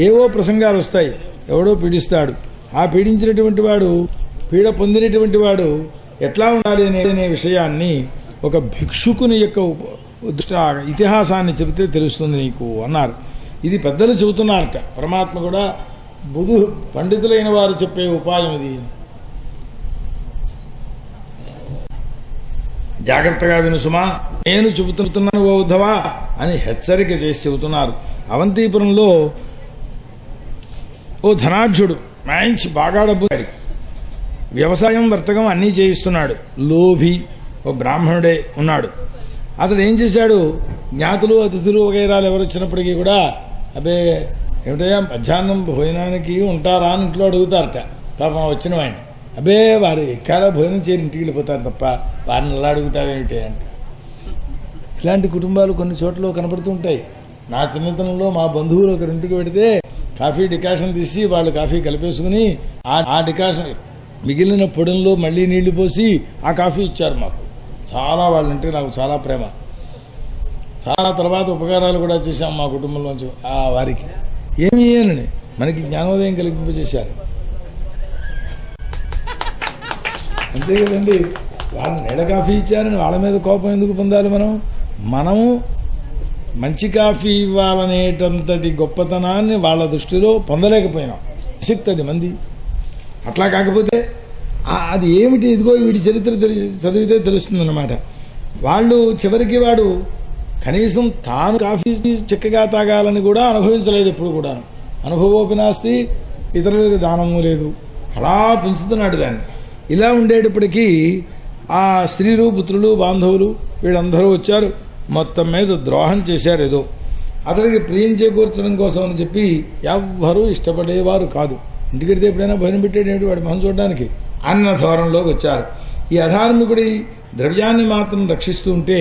ఏవో ప్రసంగాలు వస్తాయి. ఎవడో పీడిస్తాడు, ఆ పీడించినటువంటి వాడు, పీడ పొందినటువంటి వాడు ఎట్లా ఉండాలి అనే విషయాన్ని ఒక భిక్షుకుని యొక్క ఇతిహాసాన్ని చెబితే తెలుస్తుంది నీకు అన్నారు. ఇది పెద్దలు చెబుతున్నారట. పరమాత్మ కూడా పండితులైన వారు చెప్పే ఉపాయం ఇది. జాగ్రత్తగా విను సుమా, నేను చెబుతున్నాను ఓ ఉద్ధవా అని హెచ్చరిక చేసి చెబుతున్నారు. అవంతిపురంలో ఓ ధనాఢ్యుడు, మంచి బాగా డబ్బు, వ్యవసాయం వర్తకం అన్నీ చేయిస్తున్నాడు. లోభి ఓ బ్రాహ్మణుడే ఉన్నాడు. అతడు ఏం చేశాడు, జ్ఞాతులు అతిథులు వగైరాలు ఎవరు వచ్చినప్పటికీ కూడా అబ్బే ఏమిటయ్యా మధ్యాహ్నం భోజనానికి ఉంటారా అని ఇంట్లో అడుగుతారట. పాపం వచ్చిన వాడిని, అబ్బే వారు ఎక్కడ భోజనం చేయని ఇంటికి వెళ్ళిపోతారు తప్ప వారిని ఎలా అడుగుతావేమిటి అంటే. ఇలాంటి కుటుంబాలు కొన్ని చోట్ల కనపడుతూ ఉంటాయి. నా చిన్నతనంలో మా బంధువులు ఒకరింటికి పెడితే కాఫీ డికాషన్ తీసి వాళ్ళు కాఫీ కలిపేసుకుని ఆ డికాషన్ మిగిలిన పొడిలో మళ్ళీ నీళ్లు పోసి ఆ కాఫీ ఇచ్చారు మాకు. చాలా వాళ్ళంటే నాకు చాలా ప్రేమ. చాలా తర్వాత ఉపకారాలు కూడా చేశాం మా కుటుంబంలోంచి ఆ వారికి. ఏమి అని మనకి జ్ఞానోదయం కలిగింపజేశారు. అంతే కదండి. వాళ్ళు నీళ్ళ కాఫీ ఇచ్చారని వాళ్ళ మీద కోపం ఎందుకు పొందాలి? మనము మంచి కాఫీ ఇవ్వాలనేటంతటి గొప్పతనాన్ని వాళ్ళ దృష్టిలో పొందలేకపోయినాం. శక్తి మంది అట్లా కాకపోతే అది ఏమిటి? ఇదిగో వీడి చరిత్ర చదివితే తెలుస్తుందన్నమాట. వాళ్ళు చివరికి వాడు కనీసం తాను కాఫీ చిక్కగా తాగాలని కూడా అనుభవించలేదు. ఎప్పుడు కూడా అనుభవోపినాస్తి, ఇతరులకు దానము లేదు. అలా పెంచుతున్నాడు దాన్ని. ఇలా ఉండేటప్పటికీ ఆ స్త్రీలు, పుత్రులు, బాంధవులు వీళ్ళందరూ వచ్చారు. మొత్తం మీద ద్రోహం చేశారు. ఏదో అతడికి ప్రియం చేకూర్చడం కోసం అని చెప్పి ఎవ్వరూ ఇష్టపడేవారు కాదు. ఇంటికెడితే ఎప్పుడైనా భయం పెట్టేటేంటి వాడి మొహం చూడడానికి అన్న ధోరణిలోకి వచ్చారు. ఈ అధార్మికుడి ద్రవ్యాన్ని మాత్రం రక్షిస్తూ ఉంటే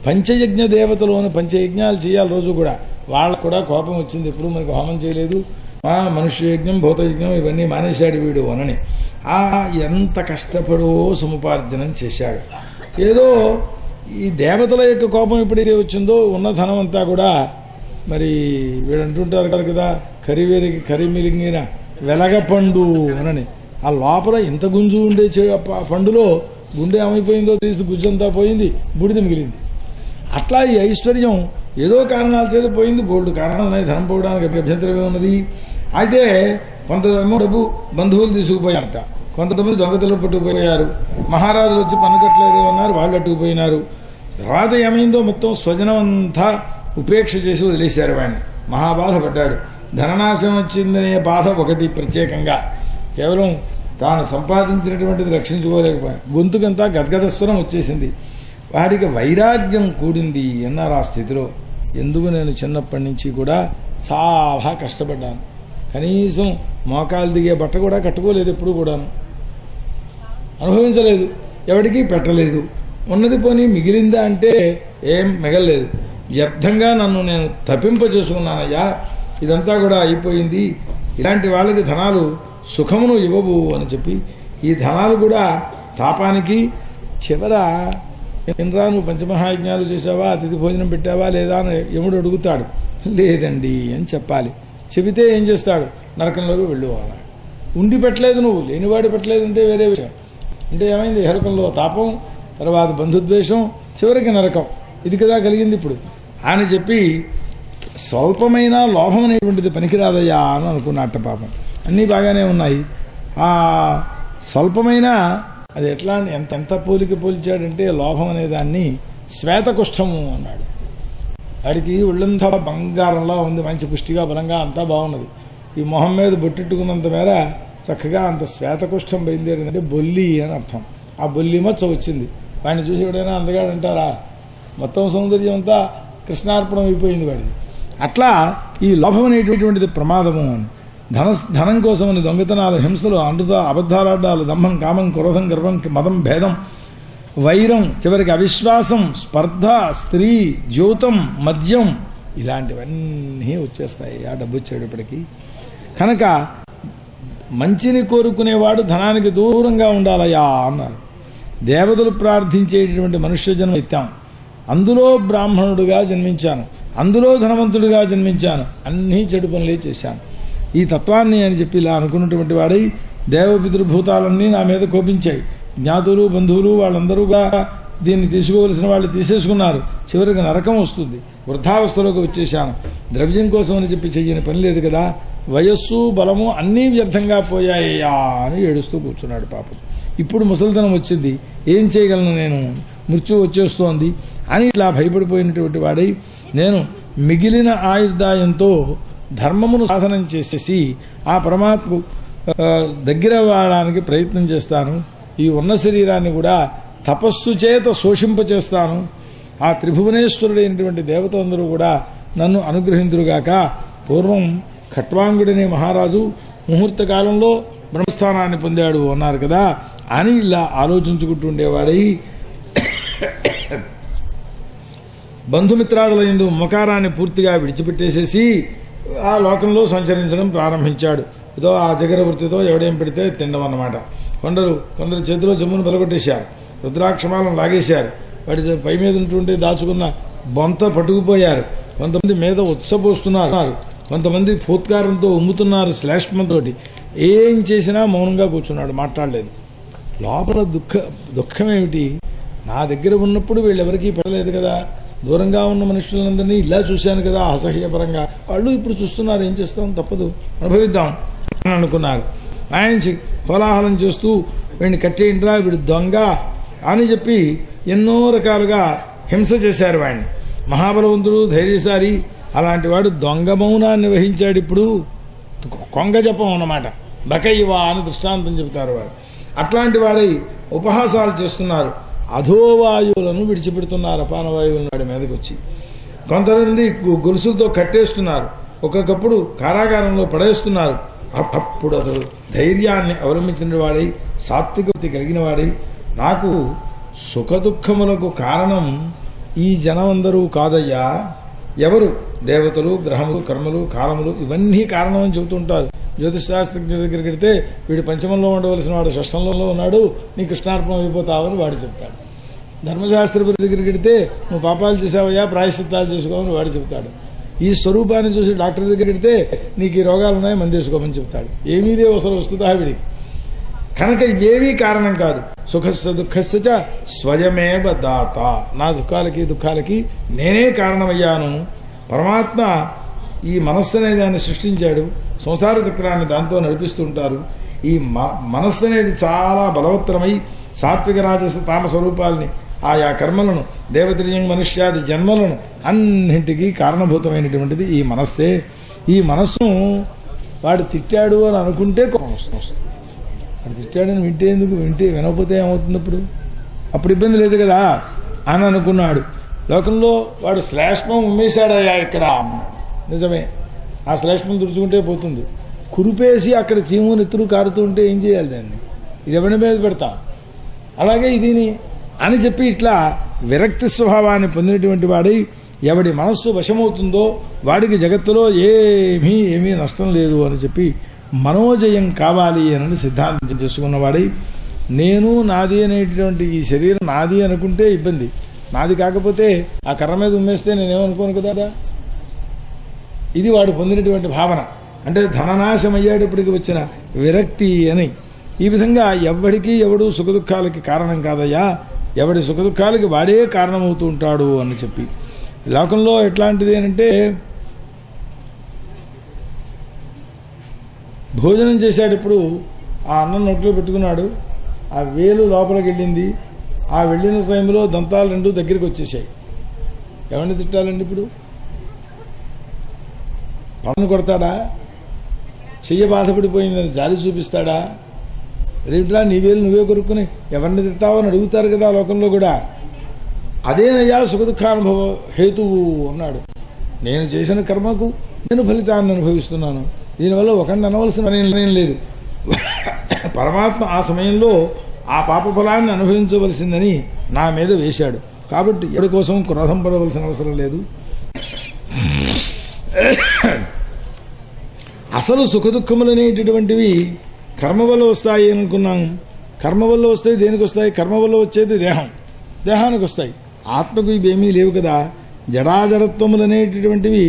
పంచయజ్ఞ దేవతలోని పంచయజ్ఞాలు చేయాలి రోజు కూడా. వాళ్ళకు కూడా కోపం వచ్చింది. ఎప్పుడు మనకు హోమం చేయలేదు, మనుష్య యజ్ఞం, భూతయజ్ఞం ఇవన్నీ మానేశాడు వీడు అనని. ఎంత కష్టపడో సముపార్జనం చేశాడు. ఏదో ఈ దేవతల యొక్క కోపం ఎప్పుడైతే వచ్చిందో ఉన్న ధనం అంతా కూడా మరి వీడు అంటుంటారు కదా, కరివేరికి కరిమిలింగిన వెలగపండు అనని. ఆ లోపల ఇంత గుంజు ఉండే పండులో గుండె ఏమైపోయిందో తెలిసి గుజ్జంతా పోయింది, బుడిద మిగిలింది. అట్లా ఈ ఐశ్వర్యం ఏదో కారణాల చేత పోయింది. బోల్డ్ కారణాలు ఉన్నాయి ధనం పోవడానికి, అభ్యంతరమే ఉన్నది. అయితే కొంతమంది డబ్బు బంధువులు తీసుకుపోయారట, కొంతమంది దొంగతలు పట్టుకుపోయారు. మహారాజులు వచ్చి పన్ను కట్టలేదేమన్నారు, వాళ్ళు అట్టుకుపోయినారు. తర్వాత ఏమైందో మొత్తం స్వజనం అంతా ఉపేక్ష చేసి వదిలేశారు వాడిని. మహాబాధపడ్డాడు. ధననాశం వచ్చిందనే బాధ ఒకటి ప్రత్యేకంగా, కేవలం తాను సంపాదించినటువంటిది రక్షించుకోలేకపోయాడు. గొంతుకంతా గద్గదస్వరం వచ్చేసింది. వాడికి వైరాగ్యం కూడింది అన్నారు ఆ స్థితిలో. ఎందుకు నేను చిన్నప్పటి నుంచి కూడా చాలా కష్టపడ్డాను. కనీసం మోకాలు దిగే బట్ట కూడా కట్టుకోలేదు, ఎప్పుడు కూడాను అనుభవించలేదు, ఎవరికీ పెట్టలేదు. ఉన్నది పోనీ మిగిలిందా అంటే ఏం మిగలలేదు. వ్యర్థంగా నన్ను నేను తప్పింప చేసుకున్నానయ్యా, ఇదంతా కూడా అయిపోయింది. ఇలాంటి వాళ్ళకి ధనాలు సుఖమును ఇవ్వవు అని చెప్పి ఈ ధనాలు కూడా తాపానికి చివర ఏంట్రా నువ్వు పంచమహాయజ్ఞాలు చేసావా, అతిథి భోజనం పెట్టావా లేదా అని యముడు అడుగుతాడు. లేదండి అని చెప్పాలి. చెబితే ఏం చేస్తాడు? నరకంలోకి వెళ్ళిపోవాలి. ఉండి పెట్టలేదు నువ్వు, లేనివాడు పెట్టలేదు అంటే వేరే విషయం. అంటే ఏమైంది? హరకంలో తాపం, తర్వాత బంధుద్వేషం, చివరికి నరకం. ఇది కదా కలిగింది ఇప్పుడు అని చెప్పి స్వల్పమైన లోభం అనేటువంటిది పనికిరాదయ్యా అని అనుకున్నట్ట. పాపం అన్నీ బాగానే ఉన్నాయి. ఆ స్వల్పమైన అది ఎట్లా ఎంత పోల్చాడంటే లోభం అనే దాన్ని శ్వేతకుష్ఠము అన్నాడు. వాడికి ఒళ్ళంతా బంగారంలా ఉంది, మంచి పుష్టిగా బలంగా అంతా బాగున్నది. ఈ మొహం మీద బొట్టెట్టుకున్నంత మేర చక్కగా అంత శ్వేతకుష్ఠం బయలుదేరిందంటే బొల్లి అని అర్థం. ఆ బొల్లి మచ్చ వచ్చింది. వాడిని చూసి ఎవడైనా అందగాడంటారా? మొత్తం సౌందర్యం అంతా కృష్ణార్పణం అయిపోయింది వాడిది. అట్లా ఈ లోభం అనేటువంటిది ప్రమాదము అని. ధనం కోసమని దొంగతనాలు, హింసలు, అబద్ధాలాడ్డాలు, దంభం, కామం, క్రోధం, గర్వం, మదం, భేదం, వైరం, చివరికి అవిశ్వాసం, స్పర్ధ, స్త్రీ, జ్యోతం, మద్యం ఇలాంటివన్నీ వచ్చేస్తాయి ఆ డబ్బు వచ్చేటప్పటికి. కనుక మంచిని కోరుకునేవాడు ధనానికి దూరంగా ఉండాలయా అన్నారు. దేవతలు ప్రార్థించేటటువంటి మనుష్య జన్మ ఎత్తాం, అందులో బ్రాహ్మణుడుగా జన్మించాను, అందులో ధనవంతుడిగా జన్మించాను, అన్నీ చెడు పనులే చేశాను. ఈ తత్వాన్ని అని చెప్పి ఇలా అనుకున్నటువంటి వాడై దేవపితృభూతాలన్నీ నా మీద కోపించాయి. జ్ఞాతులు, బంధువులు వాళ్ళందరూగా దీన్ని తీసుకోవలసిన వాళ్ళు తీసేసుకున్నారు. చివరికి నరకం వస్తుంది. వృద్ధావస్థలోకి వచ్చేశాను. ద్రవ్యం కోసం అని చెప్పి చెయ్యని పని లేదు కదా. వయస్సు, బలము అన్నీ వ్యర్థంగా పోయాయ్యా అని ఏడుస్తూ కూర్చున్నాడు పాపం. ఇప్పుడు ముసలితనం వచ్చింది, ఏం చేయగలను నేను, మృత్యు వచ్చేస్తోంది అని ఇట్లా భయపడిపోయినటువంటి వాడై నేను మిగిలిన ఆయుర్దాయంతో ధర్మమును సాధనం చేసేసి ఆ పరమాత్మకు దగ్గర అవ్వడానికి ప్రయత్నం చేస్తాను. ఈ ఉన్న శరీరాన్ని కూడా తపస్సు చేత శోషింపచేస్తాను. ఆ త్రిభువనేశ్వరుడైనటువంటి దేవతలందరూ కూడా నన్ను అనుగ్రహింతురుగాక. పూర్వం ఖట్వాంగుడనే మహారాజు ముహూర్త కాలంలో బ్రహ్మస్థానాన్ని పొందాడు అన్నారు కదా అని ఇలా ఆలోచించుకుంటుండేవాడై బంధుమిత్రాదుల యందు మమకారాన్ని పూర్తిగా విడిచిపెట్టేసేసి ఆ లోకంలో సంచరించడం ప్రారంభించాడు. ఏదో ఆ జగర వృత్తితో ఎవడేం పెడితే తినడం అన్నమాట. కొందరు చేతిలో చెమ్మును బలగొట్టేశారు, రుద్రాక్షమాలను లాగేశారు, వాటి పై మీద ఉంటుంటే దాచుకున్న బొంత పట్టుకుపోయారు. కొంతమంది మీద ఉత్సపోస్తున్నారు, కొంతమంది ఫూత్కారంతో ఉమ్ముతున్నారు శ్లేష్మంతోటి. ఏం చేసినా మౌనంగా కూర్చున్నాడు, మాట్లాడలేదు. లోపల దుఃఖం ఏమిటి? నా దగ్గర ఉన్నప్పుడు వీళ్ళెవరికీ పెట్టలేదు కదా, దూరంగా ఉన్న మనుషులందరినీ ఇలా చూశాను కదా అసహ్యపరంగా, వాళ్ళు ఇప్పుడు చూస్తున్నారు, ఏం చేస్తాం, తప్పదు, అనుభవిద్దాం అని అనుకున్నారు. ఆయన కోలాహలం చేస్తూ వీడిని కట్టేయండిరా, వీడు దొంగ అని చెప్పి ఎన్నో రకాలుగా హింస చేశారు వాడిని. మహాబలవంతుడు, ధైర్యశాలి, అలాంటి వాడు దొంగ మౌనాన్ని వహించాడు. ఇప్పుడు కొంగ జపం అన్నమాట, బకయ్యవా అని దృష్టాంతం చెబుతారు వారు. అట్లాంటి వాడై ఉపహాసాలు చేస్తున్నారు. అధోవాయువులను విడిచిపెడుతున్నారు, అపానవాయువులను వాడి మీదకి వచ్చి. కొంతమంది గొలుసులతో కట్టేస్తున్నారు, ఒక్కొక్కప్పుడు కారాగారంలో పడేస్తున్నారు. అప్పుడు అతడు ధైర్యాన్ని అవలంబించిన వాడై, సాత్వికత కలిగిన వాడై, నాకు సుఖదుఖములకు కారణం ఈ జనమందరూ కాదయ్యా, ఎవరు దేవతలు, గ్రహములు, కర్మలు, కాలములు, ఇవన్నీ కారణం అని చెబుతుంటారు. జ్యోతిష్ శాస్త్రజ్ఞ దగ్గరికి వెడితే వీడు పంచమంలో ఉండవలసిన వాడు షష్టంలో ఉన్నాడు, నీ కృష్ణార్పణం అయిపోతావని వాడు చెప్తాడు. ధర్మశాస్త్ర దగ్గరికి వెడితే నువ్వు పాపాలు చేసావయ్యా, ప్రాయశ్చిత్తాలు చేసుకోమని వాడు చెప్తాడు. ఈ స్వరూపాన్ని చూసి డాక్టర్ దగ్గరికి వెడితే నీకు ఈ రోగాలు ఉన్నాయి, మందు వేసుకోమని చెప్తాడు. ఏమీ లేవు అసలు వస్తుతా వీడికి. కనుక ఇవేవీ కారణం కాదు. సుఖస్య దుఃఖస్య స్వయమేవ దాత, నా దుఃఖాలకి నేనే కారణమయ్యాను. పరమాత్మ ఈ మనస్సు అనే దాన్ని సృష్టించాడు, సంసార చక్రాన్ని దాంతో నడిపిస్తుంటారు. ఈ మనస్సు అనేది చాలా బలవత్తరమై సాత్విక రాజస తామస రూపాలని, ఆయా కర్మలను, దేవతీయం మనుష్యాది జన్మలను అన్నింటికీ కారణభూతమైనటువంటిది ఈ మనస్సే. ఈ మనస్సును వాడు తిట్టాడు అని అనుకుంటే కోపం వస్తుంది. వాడు తిట్టాడని వింటే వినకపోతే ఏమవుతుంది? అప్పుడు ఇబ్బంది లేదు కదా అని అనుకున్నాడు. లోకంలో వాడు శ్లేష్మం ఉమ్మేశాడయ్యా ఇక్కడ అన్నాడు. నిజమే, ఆ శ్లేష్మం తుడుచుకుంటే పోతుంది. కురిపేసి అక్కడ చీము నెత్తురు కారుతూ ఉంటే ఏం చేయాలి? దాన్ని ఇది ఎవరి మీద పెడతాం? అలాగే ఇదిని అని చెప్పి ఇట్లా విరక్తి స్వభావాన్ని పొందినటువంటి వాడై ఎవడి మనస్సు వశమవుతుందో వాడికి జగత్తులో ఏమీ నష్టం లేదు అని చెప్పి మనోజయం కావాలి అని సిద్ధాంతం చేసుకున్నవాడై, నేను నాది అనేటువంటి ఈ శరీరం నాది అనుకుంటే ఇబ్బంది, నాది కాకపోతే ఆ కర్ర మీద ఉమ్మేస్తే నేనేమనుకోను కదా. ఇది వాడు పొందినటువంటి భావన. అంటే ధననాశం అయ్యేటప్పటికి వచ్చిన విరక్తి అని. ఈ విధంగా ఎవడు సుఖదుఖాలకి కారణం కాదయ్యా, ఎవడి సుఖదుఖాలకి వాడే కారణమవుతూ ఉంటాడు అని చెప్పి. లోకంలో ఎట్లాంటిది అంటే, భోజనం చేసేటప్పుడు ఆ అన్నం నోట్లో పెట్టుకున్నాడు, ఆ వేలు లోపలికి వెళ్ళింది, ఆ వెళ్ళిన సమయంలో దంతాలు రెండు దగ్గరికి వచ్చేసాయి. ఎవరిని తిట్టాలండి ఇప్పుడు? పన్ను కొడతాడా? చెయ్య బాధపడిపోయిందని జాలి చూపిస్తాడా? అదేమిట్రా నీ వేలు నువ్వే కొరుక్కుని ఎవరిని తిట్టావని అడుగుతారు కదా లోకంలో కూడా. అదేనయ్యా సుఖదుఖానుభవ హేతువు అన్నాడు. నేను చేసిన కర్మకు నేను ఫలితాన్ని అనుభవిస్తున్నాను, దీనివల్ల ఒకరిని అనవలసిన పనేం లేదు. పరమాత్మ ఆ సమయంలో ఆ పాప ఫలాన్ని అనుభవించవలసిందని నా మీద వేశాడు. కాబట్టి ఎవరి కోసం క్రోధం పడవలసిన అవసరం లేదు. అసలు సుఖదుఖములు అనేటటువంటివి కర్మ వల్ల వస్తాయి అనుకున్నాం. కర్మ వల్ల వస్తాయి. దేనికి వస్తాయి? కర్మ వల్ల వచ్చేది దేహానికి వస్తాయి. ఆత్మకు ఇవేమీ లేవు కదా. జడాజడత్వములు అనేటటువంటివి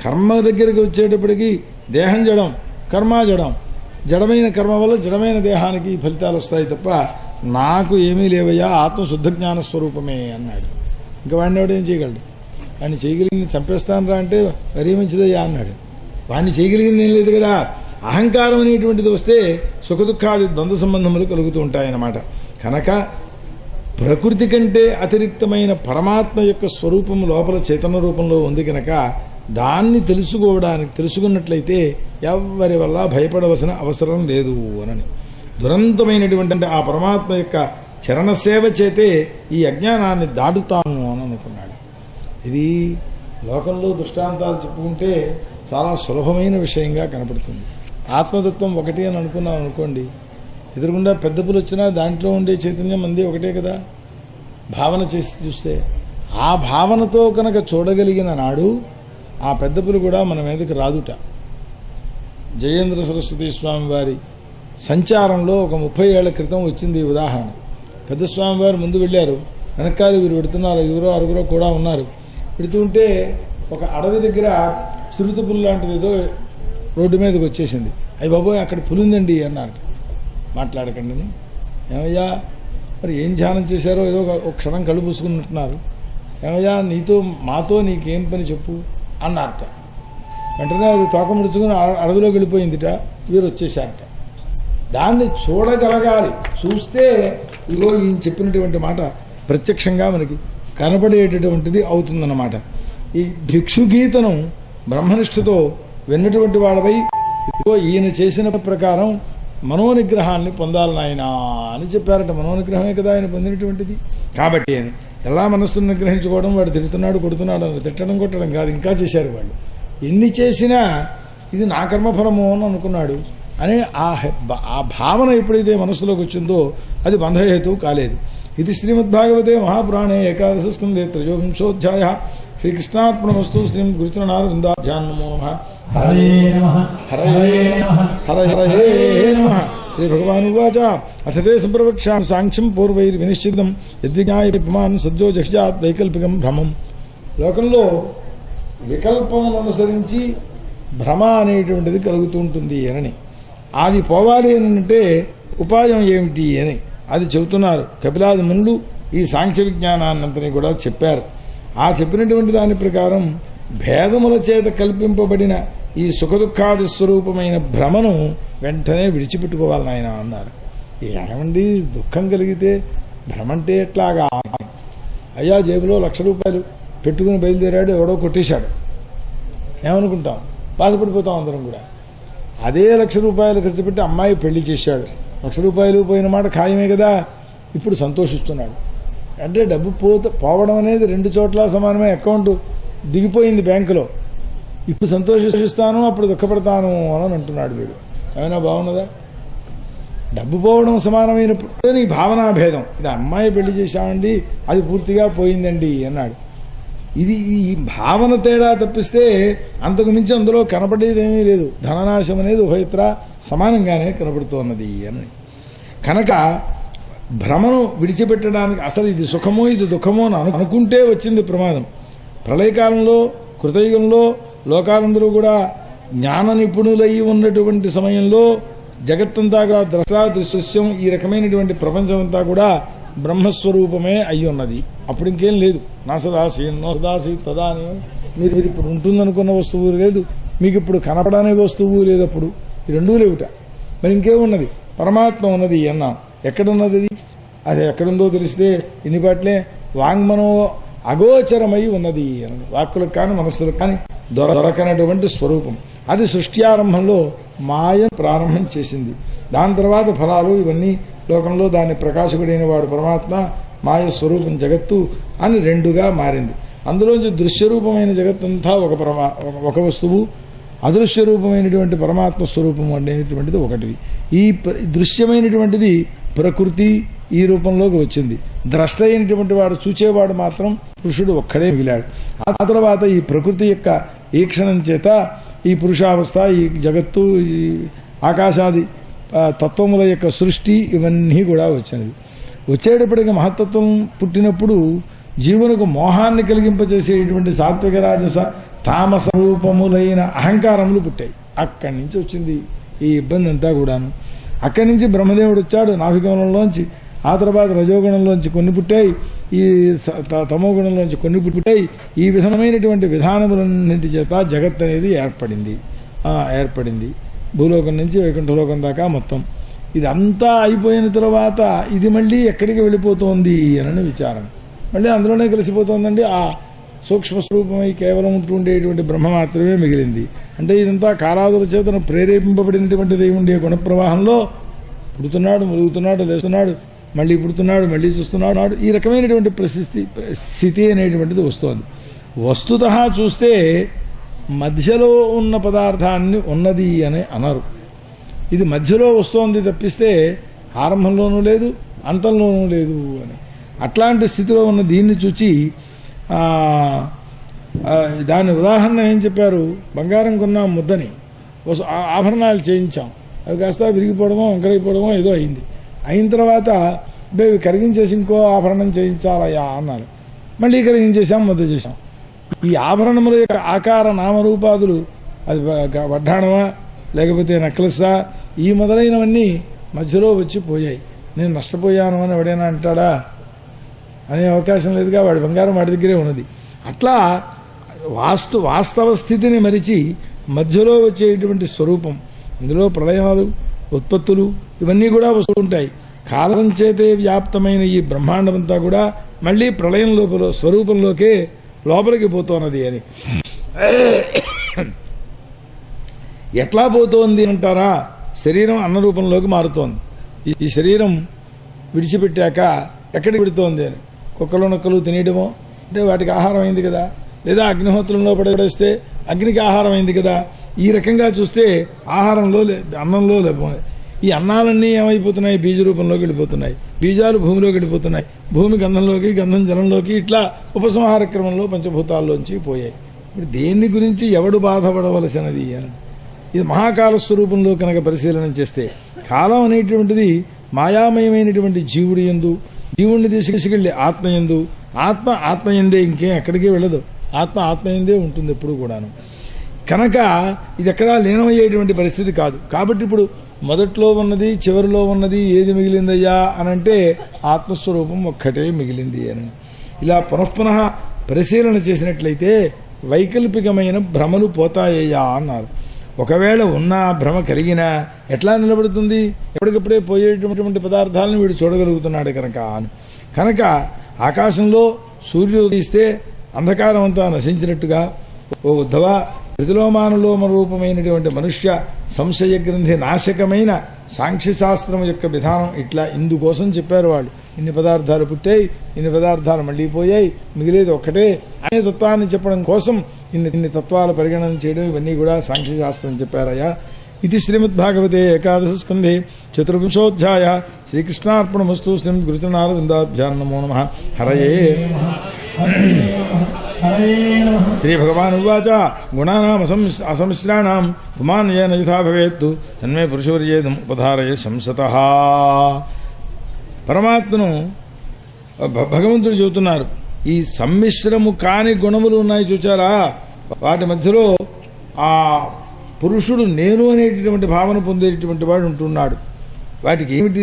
కర్మ దగ్గరికి వచ్చేటప్పటికి దేహం జడం, కర్మ జడం. జడమైన కర్మ వల్ల జడమైన దేహానికి ఫలితాలు వస్తాయి తప్ప నాకు ఏమీ లేవయ్యా, ఆత్మ శుద్ధ జ్ఞాన స్వరూపమే అన్నాడు. ఇంకా వాడిని ఎవడేం చేయగలడు? వాడిని చేయగలిగింది చంపేస్తానరా అంటే మరీ మంచిదయ్యా అన్నాడు. వాడిని చేయగలిగింది ఏం లేదు కదా. అహంకారం అనేటువంటిది వస్తే సుఖదుఖాది ద్వంద్వ సంబంధములు కలుగుతూ ఉంటాయన్నమాట. కనుక ప్రకృతి కంటే అతిరిక్తమైన పరమాత్మ యొక్క స్వరూపం లోపల చైతన్య రూపంలో ఉంది కనుక దాన్ని తెలుసుకున్నట్లయితే ఎవరి వల్ల భయపడవలసిన అవసరం లేదు అని. దురంతమైనటువంటి ఆ పరమాత్మ యొక్క చరణసేవ చేతే ఈ అజ్ఞానాన్ని దాటుతాము అని అనుకున్నాడు. ఇది లోకంలో దృష్టాంతాలు చెప్పుకుంటే చాలా సులభమైన విషయంగా కనపడుతుంది. ఆత్మతత్వం ఒకటి అని అనుకున్నాం అనుకోండి, ఎదురుగుండా పెద్ద పులు వచ్చినా దాంట్లో ఉండే చైతన్యం అంది ఒకటే కదా. భావన చేసి చూస్తే ఆ భావనతో కనుక చూడగలిగిన నాడు ఆ పెద్ద పులి కూడా మన మీదకి రాదుట. జయేంద్ర సరస్వతి స్వామి వారి సంచారంలో ఒక 30 ఏళ్ల క్రితం వచ్చింది ఈ ఉదాహరణ. పెద్ద స్వామి వారు ముందు వెళ్ళారు, వెనకాల వీరు పెడుతున్నారు, 5 కూడా ఉన్నారు. పెడుతుంటే ఒక అడవి దగ్గర చిరుత పులి లాంటిది ఏదో రోడ్డు మీదకి వచ్చేసింది. అయ్యి బాబోయ్ అక్కడ పులి ఉందండి అన్నారు. మాట్లాడకండి, ఏమయ్యా మరి ఏం ధ్యానం చేశారో ఏదో ఒక క్షణం కళ్ళు పూసుకున్నట్టున్నారు, ఏమయ్యా మాతో నీకేం పని చెప్పు అన్నారట. వెంటనే అది తోక ముడుచుకుని అడవిలోకి వెళ్ళిపోయిందిట. వీరు వచ్చేసారట. దాన్ని చూడగలగాలి, చూస్తే ఇగో ఈయన చెప్పినటువంటి మాట ప్రత్యక్షంగా మనకి కనపడేటటువంటిది అవుతుందన్నమాట. ఈ భిక్షుగీతను బ్రహ్మనిష్ఠతో విన్నటువంటి వాడపై ఇదిగో ఈయన చేసిన ప్రకారం మనోనిగ్రహాన్ని పొందాలి నాయనా అని చెప్పారట. మనోనిగ్రహమే కదా ఆయన పొందినటువంటిది. కాబట్టి ఎలా మనస్సును నిగ్రహించుకోవడం, వాడు తిడుతున్నాడు కొడుతున్నాడు అని తిట్టడం కొట్టడం కాదు, ఇంకా చేశారు వాళ్ళు. ఎన్ని చేసినా ఇది నా కర్మఫలము అని అనుకున్నాడు అని ఆ భావన ఎప్పుడైతే మనస్సులోకి వచ్చిందో అది బంధహేతు కాలేదు. ఇది శ్రీమద్భాగవతే మహాపురాణే ఏకాదశ స్కందే త్రయోవింశోధ్యాయ. శ్రీకృష్ణార్పణమస్తు. శ్రీ గురుచరణారవిందాభ్యాం నమో నమః. హరయే నమః. హరయే నమః. శ్రీ భగవానువాచ అథ తే సంప్రవక్ష్యామి సాంఖ్యం పూర్వైర్వినిశ్చితం యద్విజ్ఞాయ పుమాన్ సజ్జో జహ్యాత్ వైకల్పికం భ్రమం. లోకంలో వికల్పమును అనుసరించి భ్రమ అనేటువంటిది కలుగుతూ ఉంటుంది అని, అది పోవాలి అని అంటే ఉపాయం ఏమిటి అని అది చెబుతున్నారు కపిలాది మునులు. ఈ సాంఖ్య విజ్ఞానాన్నంతని కూడా చెప్పారు. ఆ చెప్పినటువంటి దాని ప్రకారం భేదముల చేత కల్పింపబడిన ఈ సుఖదుఖాది స్వరూపమైన భ్రమను వెంటనే విడిచిపెట్టుకోవాలని ఆయన అన్నారు. ఏమండి దుఃఖం కలిగితే భ్రమంటే ఎట్లాగా? అయ్యా జేబులో ₹1,00,000 పెట్టుకుని బయలుదేరాడు, ఎవడో కొట్టేశాడు, ఏమనుకుంటాం? బాధపడిపోతాం అందరం కూడా. అదే ₹1,00,000 ఖర్చు పెట్టి అమ్మాయి పెళ్లి చేశాడు, ₹1,00,000 పోయిన మాట ఖాయమే కదా. ఇప్పుడు సంతోషిస్తున్నాడు. అంటే డబ్బు పోవడం అనేది 2 చోట్ల సమానమే. అకౌంట్ దిగిపోయింది బ్యాంకులో. ఇప్పుడు సంతోషిస్తాను, అప్పుడు దుఃఖపడతాను అని అంటున్నాడు వీడు. ఏమైనా బాగున్నదా? డబ్బు పోవడం సమానమైనప్పుడు నీ భావనా భేదం. ఇది అమ్మాయి పెళ్లి చేశామండి, అది పూర్తిగా పోయిందండి అన్నాడు. ఇది ఈ భావన తేడా తప్పిస్తే అంతకు మించి అందులో కనపడేదేమీ లేదు. ధననాశం అనేది ఉభయత్ర సమానంగానే కనపడుతున్నది అని. కనుక భ్రమను విడిచిపెట్టడానికి అసలు ఇది సుఖమో ఇది దుఃఖమో అని అనుకుంటే వచ్చింది ప్రమాదం. ప్రళయకాలంలో కృతయుగంలో లోకాలందరూ కూడా జ్ఞాన నిపుణులై ఉన్నటువంటి సమయంలో జగత్తంతా కూడా దృశ్యం ఈ రకమైనటువంటి ప్రపంచం అంతా కూడా బ్రహ్మస్వరూపమే అయి ఉన్నది. అప్పుడు ఇంకేం లేదు. నా సదాసి నో సదాసి తదా అని మీరు ఇప్పుడు ఉంటుందనుకున్న వస్తువు లేదు, మీకు ఇప్పుడు కనపడనే వస్తువు లేదు. అప్పుడు ఈ రెండూ లేవుట. మరి ఇంకేమున్నది? పరమాత్మ ఉన్నది అన్నాం. ఎక్కడున్నది అది? ఎక్కడుందో తెలిస్తే ఇన్ని పాటలే వాంగ్మనో అగోచరమై ఉన్నది అని. వాక్కులకు కానీ మనస్సులకు కానీ దొరకనటువంటి స్వరూపం అది. సృష్టి ఆరంభంలో మాయ ప్రారంభం చేసింది. దాని తర్వాత ఫలాలు ఇవన్నీ లోకంలో దాన్ని ప్రకాశకుడైన వాడు పరమాత్మ, మాయ స్వరూపం జగత్తు అని 2గా మారింది. అందులోంచి దృశ్యరూపమైన జగత్తంతా ఒక వస్తువు, అదృశ్య రూపమైనటువంటి పరమాత్మ స్వరూపం అనేటువంటిది ఒకటి. ఈ దృశ్యమైనటువంటిది ప్రకృతి ఈ రూపంలోకి వచ్చింది. ద్రష్ట అయినటువంటి వాడు, చూచేవాడు మాత్రం పురుషుడు ఒక్కడే మిగిలాడు. ఆ తర్వాత ఈ ప్రకృతి యొక్క ఈక్షణం చేత ఈ పురుషావస్థ, ఈ జగత్తు, ఈ ఆకాశాది తత్వముల యొక్క సృష్టి ఇవన్నీ కూడా వచ్చినది. వచ్చేటప్పటికి మహత్తత్వం పుట్టినప్పుడు జీవునకు మోహాన్ని కలిగింపచేసేటువంటి సాత్విక రాజస తామస రూపములైన అహంకారములు పుట్టాయి. అక్కడి నుంచి వచ్చింది ఈ ఇబ్బంది అంతా కూడాను. అక్కడి నుంచి బ్రహ్మదేవుడు వచ్చాడు నాభికమలంలోంచి. ఆ తర్వాత రజోగుణంలోంచి కొన్ని పుట్టాయి, ఈ తమోగుణంలోంచి కొన్ని పుట్టాయి. ఈ విధమైనటువంటి విధానములన్నింటి చేత జగత్ అనేది ఏర్పడింది. భూలోకం నుంచి వైకుంఠలోకం దాకా మొత్తం ఇదంతా అయిపోయిన తర్వాత ఇది మళ్ళీ ఎక్కడికి వెళ్ళిపోతోంది అని విచారం. మళ్ళీ అందులోనే కలిసిపోతోందండి. ఆ సూక్ష్మ స్వరూపమై కేవలం ఉంటుండేటువంటి బ్రహ్మ మాత్రమే మిగిలింది. అంటే ఇదంతా కాలాదుల చేతను ప్రేరేపింపబడినటువంటిది ఉండే గుణప్రవాహంలో పుడుతున్నాడు, మురుగుతున్నాడు, లేస్తున్నాడు, మళ్ళీ పుడుతున్నాడు, మళ్ళీ చూస్తున్నాడు. ఈ రకమైనటువంటి స్థితి అనేటువంటిది వస్తోంది. వస్తుతః చూస్తే మధ్యలో ఉన్న పదార్థాన్ని ఉన్నది అని అనరు. ఇది మధ్యలో వస్తోంది తప్పిస్తే ఆరంభంలోనూ లేదు, అంతంలోనూ లేదు అని. అట్లాంటి స్థితిలో ఉన్న దీన్ని చూచి దాని ఉదాహరణ ఏం చెప్పారు, బంగారం కొన్నాం ముద్దని, ఆభరణాలు చేయించాం, అవి కాస్త విరిగిపోవడమో వంకరైపోవడమో ఏదో అయింది. అయిన తర్వాత ఇవి కరిగించేసి ఇంకో ఆభరణం చేయించాలయ్యా అన్నారు. మళ్ళీ కరిగించేసాం, ముద్ద చేశాం. ఈ ఆభరణముల యొక్క ఆకార నామరూపాదులు, అది వడ్డాణమా లేకపోతే నెక్లెస్సా, ఈ మొదలైనవన్నీ మధ్యలో వచ్చి పోయాయి. నేను నష్టపోయాను అని ఎవడైనా అంటాడా? అనే అవకాశం లేదుగా, వాడి బంగారం వాడి దగ్గరే ఉన్నది. అట్లా వాస్తవ స్థితిని మరిచి మధ్యలో వచ్చేటువంటి స్వరూపం, ఇందులో ప్రళయాలు ఉత్పత్తులు ఇవన్నీ కూడా వస్తూ ఉంటాయి. కాలం చేతే వ్యాప్తమైన ఈ బ్రహ్మాండమంతా కూడా మళ్ళీ ప్రళయం లోపల స్వరూపంలోకే లోపలికి పోతున్నది అని. ఎట్లా పోతోంది అంటారా? శరీరం అన్న రూపంలోకి మారుతోంది. ఈ శరీరం విడిచిపెట్టాక ఎక్కడికి పెడుతోంది అని, కుక్కలు నొక్కలు తినేయడమో అంటే వాటికి ఆహారం అయింది కదా, లేదా అగ్నిహోత్రంలో పడేస్తే అగ్నికి ఆహారం అయింది కదా. ఈ రకంగా చూస్తే ఆహారంలో అన్నంలో లేకపోతే ఈ అన్నాలన్నీ ఏమైపోతున్నాయి, బీజ రూపంలోకి వెళ్ళిపోతున్నాయి, బీజాలు భూమిలోకి వెళ్ళిపోతున్నాయి, భూమి గంధంలోకి, గంధం జలంలోకి, ఇట్లా ఉపసంహార క్రమంలో పంచభూతాల్లోంచి పోయాయి. ఇప్పుడు దేన్ని గురించి ఎవడు బాధపడవలసినది అని, ఇది మహాకాల స్వరూపంలో కనుక పరిశీలన చేస్తే, కాలం అనేటువంటిది మాయామయమైనటువంటి జీవుడి యందు, జీవుణ్ణి తీసుకెళ్లి ఆత్మయందు, ఆత్మయందే, ఇంకేం ఎక్కడికి వెళ్ళదు, ఆత్మయందే ఉంటుంది ఎప్పుడు కూడాను. కనుక ఇది ఎక్కడా లీనమయ్యేటువంటి పరిస్థితి కాదు. కాబట్టి ఇప్పుడు మొదట్లో ఉన్నది చివరిలో ఉన్నది ఏది మిగిలిందయ్యా అనంటే ఆత్మస్వరూపం ఒక్కటే మిగిలింది అని. ఇలా పునఃపునః పరిశీలన చేసినట్లయితే వైకల్పికమైన భ్రమలు పోతాయ్యా అన్నారు. ఒకవేళ ఉన్న భ్రమ కలిగినా ఎట్లా నిలబడుతుంది? ఎప్పటికప్పుడే పోయేటటువంటి పదార్థాలను వీడు చూడగలుగుతున్నాడు కనుక ఆకాశంలో సూర్యుడు ఉదయిస్తే అంధకారం అంతా నశించినట్టుగా, ఓ ఉద్ధవ, ప్రతిలోమానులోమ రూపమైనటువంటి మనుష్య సంశయ గ్రంథి నాశకమైన సాంఖ్యశాస్త్రం యొక్క విధానం ఇట్లా ఇందుకోసం చెప్పారు వాళ్ళు. ఇన్ని పదార్థాలు పుట్టాయి, ఇన్ని పదార్థాలు మళ్లీ పోయాయి, మిగిలేది ఒక్కటే అనే తత్వాన్ని చెప్పడం కోసం ఇన్ని తత్వాల పరిగణన చేయడం, ఇవన్నీ కూడా సాంఖ్యశాస్త్రం చెప్పారయ్యా. ఇది శ్రీమద్భాగవతే ఏకాదశ స్కంధే చతుర్వింశోధ్యాయ. శ్రీకృష్ణార్పణమస్తు. శ్రీమద్ గురుచరణారవిందాభ్యాం నమో నమః. హరయే శ్రీ భగవాన్ ఉవాచ గుణానాం అసమిశ్రాణాం పుమాన్యేన యథా భవేత్తు తన్మే పురుషవర్యేదం ఉపధారయే సంసతః. పరమాత్మను భగవంతుడు చెబుతున్నారు. ఈ సమ్మిశ్రము కాని గుణములు ఉన్నాయి చూచారా, వాటి మధ్యలో ఆ పురుషుడు నేను అనేటటువంటి భావన పొందేటటువంటి వాడు ఉంటున్నాడు. వాటికి ఏమిటి?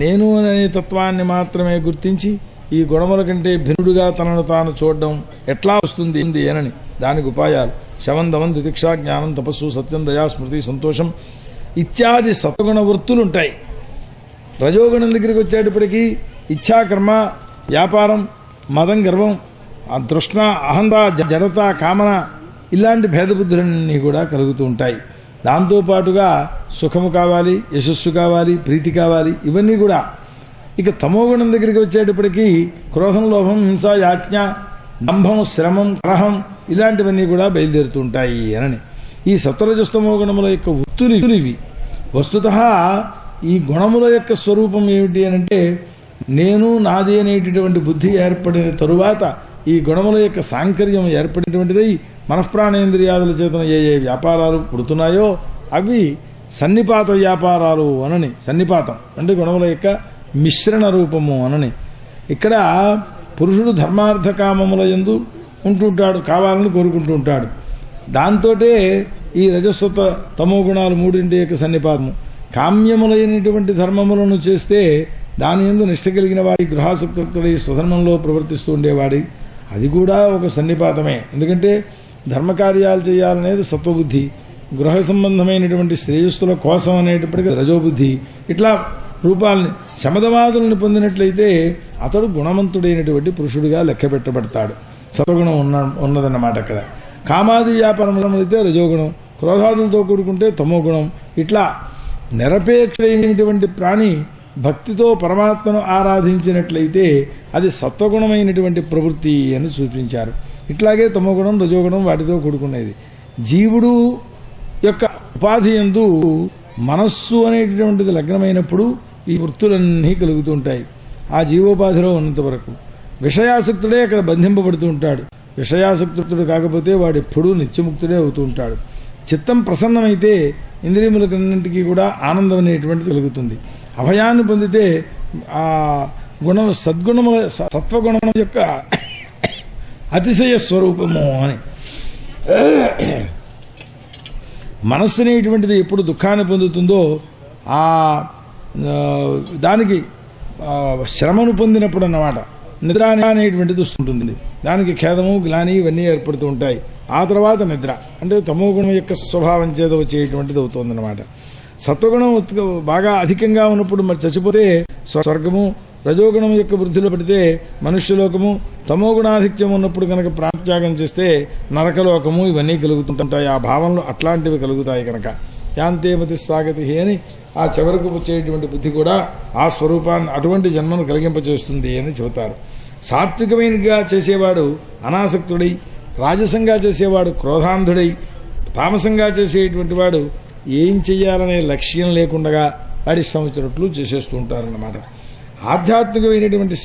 నేను అనే తత్వాన్ని మాత్రమే గుర్తించి ఈ గుణముల కంటే భిన్నుడుగా తనను తాను చూడడం ఎట్లా వస్తుంది అనని దానికి ఉపాయాలు శవందవం, తితిక్ష, జ్ఞానం, తపస్సు, సత్యం, దయా, స్మృతి, సంతోషం ఇత్యాది సత్వగుణ వృత్తులుంటాయి. రజోగుణం దగ్గరికి వచ్చేటప్పటికీ ఇచ్ఛాకర్మ, వ్యాపారం, మదం, గర్వం, తృష్ణ, అహంత, జడత, కామన ఇలాంటి భేదబుద్ధులన్నీ కూడా కలుగుతూ ఉంటాయి. దాంతోపాటుగా సుఖము కావాలి, యశస్సు కావాలి, ప్రీతి కావాలి, ఇవన్నీ కూడా. ఇక తమోగుణం దగ్గరికి వచ్చేటప్పటికీ క్రోధం, లోభం, హింస, యాజ్ఞ, దంభం, శ్రమం, కలహం ఇలాంటివన్నీ కూడా బయలుదేరుతూ ఉంటాయి అనని. ఈ సత్వరజస్తమో గుణముల యొక్క వృత్తులు ఇవి. వస్తుతః ఈ గుణముల యొక్క స్వరూపం ఏమిటి అనంటే, నేను నాది అనేటటువంటి బుద్ధి ఏర్పడిన తరువాత ఈ గుణముల యొక్క సాంకర్యం ఏర్పడినటువంటిది మనఃప్రాణేంద్రియాదుల చేతన ఏ వ్యాపారాలు పుడుతున్నాయో అవి సన్నిపాత వ్యాపారాలు అనని. సన్నిపాతం అంటే గుణముల యొక్క మిశ్రణ రూపము అనని. ఇక్కడ పురుషుడు ధర్మార్థ కామముల యందు ఉంటుంటాడు, కావాలని కోరుకుంటూ ఉంటాడు. దాంతోటే ఈ రజస్వత తమో గుణాలు మూడింటి యొక్క సన్నిపాతము. కామ్యములైనటువంటి ధర్మములను చేస్తే దాని యందు నిష్ట కలిగిన వాడి, గృహాసక్తుడై స్వధర్మంలో ప్రవర్తిస్తూ ఉండేవాడి, అది కూడా ఒక సన్నిపాతమే. ఎందుకంటే ధర్మకార్యాలు చేయాలనేది సత్వబుద్ధి, గృహ సంబంధమైనటువంటి శ్రేయస్సుల కోసం అనేటప్పటికీ రజోబుద్ధి. ఇట్లా రూపాలని శమదవాదులను పొందినట్లయితే అతడు గుణవంతుడైనటువంటి పురుషుడిగా లెక్క పెట్టబడతాడు. సత్వగుణం ఉన్నదన్నమాట అక్కడ. కామాది వ్యాపారములైతే రజోగుణం, క్రోధాదులతో కూడుకుంటే తమోగుణం. ఇట్లా నిరపేక్షమైనటువంటి ప్రాణి భక్తితో పరమాత్మను ఆరాధించినట్లయితే అది సత్వగుణమైనటువంటి ప్రవృత్తి అని చూపించారు. ఇట్లాగే తమోగుణం, రజోగుణం వాటితో కూడుకునేది. జీవుడు యొక్క ఉపాధి యందు మనస్సు అనేటటువంటిది లగ్నమైనప్పుడు ఈ వృత్తులన్నీ కలుగుతూ ఉంటాయి. ఆ జీవోపాధిలో ఉన్నంత వరకు విషయాసక్తుడే అక్కడ బంధింపబడుతూ ఉంటాడు. విషయాసక్తుడు కాకపోతే వాడు ఎప్పుడూ నిత్యముక్తుడే అవుతూ ఉంటాడు. చిత్తం ప్రసన్నమైతే ఇంద్రియములకన్నింటికీ కూడా ఆనందం అనేటువంటిది కలుగుతుంది. అభయాన్ని పొందితే ఆ సద్గుణముల సత్వగుణం యొక్క అతిశయ స్వరూపము అని. మనస్సు అనేటువంటిది ఎప్పుడు దుఃఖాన్ని పొందుతుందో దానికి శ్రమను పొందినప్పుడు అన్నమాట నిద్ర అనేటువంటిది వస్తుంటుంది. దానికి ఖేదము గ్లాని ఇవన్నీ ఏర్పడుతూ ఉంటాయి. ఆ తర్వాత నిద్ర అంటే తమోగుణం యొక్క స్వభావం చేత వచ్చేటువంటిది అవుతుందన్నమాట. సత్వగుణం బాగా అధికంగా ఉన్నప్పుడు మరి చచ్చిపోతే స్వర్గము, రజోగుణం యొక్క వృద్ధిలో పడితే మనుష్యలోకము, తమోగుణాధిక్యం ఉన్నప్పుడు కనుక ప్రాణత్యాగం చేస్తే నరకలోకము ఇవన్నీ కలుగుతుంటాయి. ఆ భావంలో అట్లాంటివి కలుగుతాయి కనుక యాంతేమతి సాగతి అని ఆ చివరకు వచ్చేటువంటి బుద్ధి కూడా ఆ స్వరూపాన్ని అటువంటి జన్మను కలిగింపచేస్తుంది అని చెబుతారు. సాత్వికమైనగా చేసేవాడు అనాసక్తుడై, రాజసంగా చేసేవాడు క్రోధాంధుడై, తామసంగా చేసేటువంటి వాడు ఏం చెయ్యాలనే లక్ష్యం లేకుండా వాడి ఇష్టం వచ్చినట్లు చేసేస్తూ ఉంటారన్నమాట. ఆధ్యాత్మికమైనటువంటి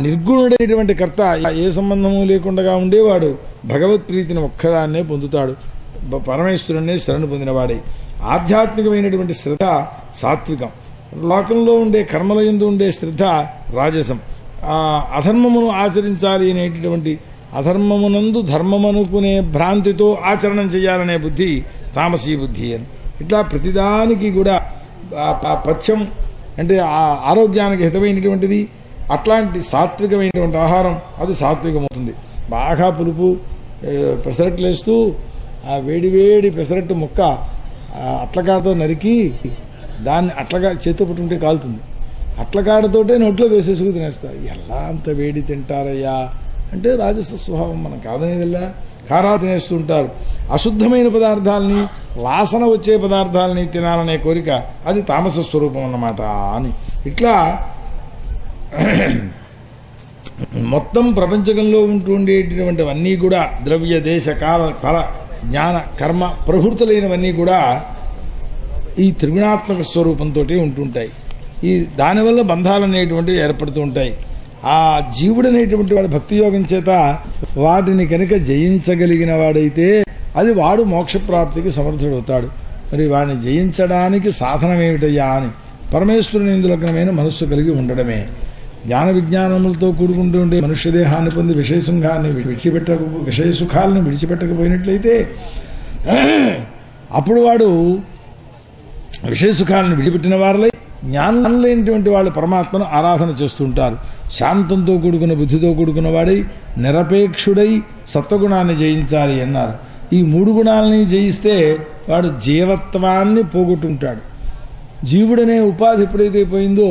నిర్గుణుడైనటువంటి కర్త ఏ సంబంధము లేకుండా ఉండేవాడు భగవత్ ప్రీతిని ఒక్కదాన్నే పొందుతాడు. పరమేశ్వరుణ్ణే శరణు పొందినవాడే. ఆధ్యాత్మికమైనటువంటి శ్రద్ధ సాత్వికం. లోకంలో ఉండే కర్మల యందు ఉండే శ్రద్ధ రాజసం. అధర్మమును ఆచరించాలి అనేటటువంటి అధర్మమునందు ధర్మమనుకునే భ్రాంతితో ఆచరణం చేయాలనే బుద్ధి తామసీ బుద్ధి అని. ఇట్లా ప్రతిదానికి కూడా పథ్యం అంటే ఆరోగ్యానికి హితమైనటువంటిది అట్లాంటి సాత్వికమైనటువంటి ఆహారం అది సాత్వికమవుతుంది. బాగా పులుపు పెసరట్లు వేస్తూ ఆ వేడివేడి పెసరట్టు ముక్క అట్లకాడతో నరికి దాన్ని అట్లగా చేతితో పట్టుకుంటే కాలుతుంది. అట్లకాడతోటే నోట్లో వేసేసుకు తినేస్తారు. ఎలా అంత వేడి తింటారయ్యా అంటే రాజస స్వభావం. మనం కాదనేదిలా కారా తినేస్తూ ఉంటారు. అశుద్ధమైన పదార్థాలని, వాసన వచ్చే పదార్థాలని తినాలనే కోరిక అది తామస స్వరూపం అన్నమాట అని. ఇట్లా మొత్తం ప్రపంచకంలో ఉంటుండేటటువంటివన్నీ కూడా ద్రవ్య దేశ కాల ఫల జ్ఞాన కర్మ ప్రవృత్తులైనవన్నీ కూడా ఈ త్రిగుణాత్మక స్వరూపంతో ఉంటుంటాయి. ఈ దానివల్ల బంధాలు అనేటువంటివి ఏర్పడుతూ ఉంటాయి. ఆ జీవుడు అనేటువంటి వాడు భక్తి యోగం చేత వాటిని కనుక జయించగలిగిన వాడైతే అది వాడు మోక్షప్రాప్తికి సమర్థుడవుతాడు. మరి వాడిని జయించడానికి సాధనం ఏమిటయ్యా అని పరమేశ్వరుని ఇందులగ్నమైన మనస్సు కలిగి ఉండడమే. జ్ఞాన విజ్ఞానములతో కూడుకుంటూ ఉండే మనుష్య దేహాన్ని పొంది విషయ సుఖాలను విడిచిపెట్టకపోయినట్లయితే అప్పుడు వాడు విషయ సుఖాలను విడిచిపెట్టిన వారిలో జ్ఞానం లేనిటువంటి వాళ్ళు పరమాత్మను ఆరాధన చేస్తుంటారు. శాంతంతో కూడుకున్న బుద్ధితో కూడుకున్న వాడై నిరపేక్షుడై సత్వగుణాన్ని జయించాలి అన్నారు. ఈ 3 గుణాలని జయిస్తే వాడు జీవత్వాన్ని పోగొట్టుకుంటాడు. జీవుడనే ఉపాధి ఎప్పుడైతే పోయిందో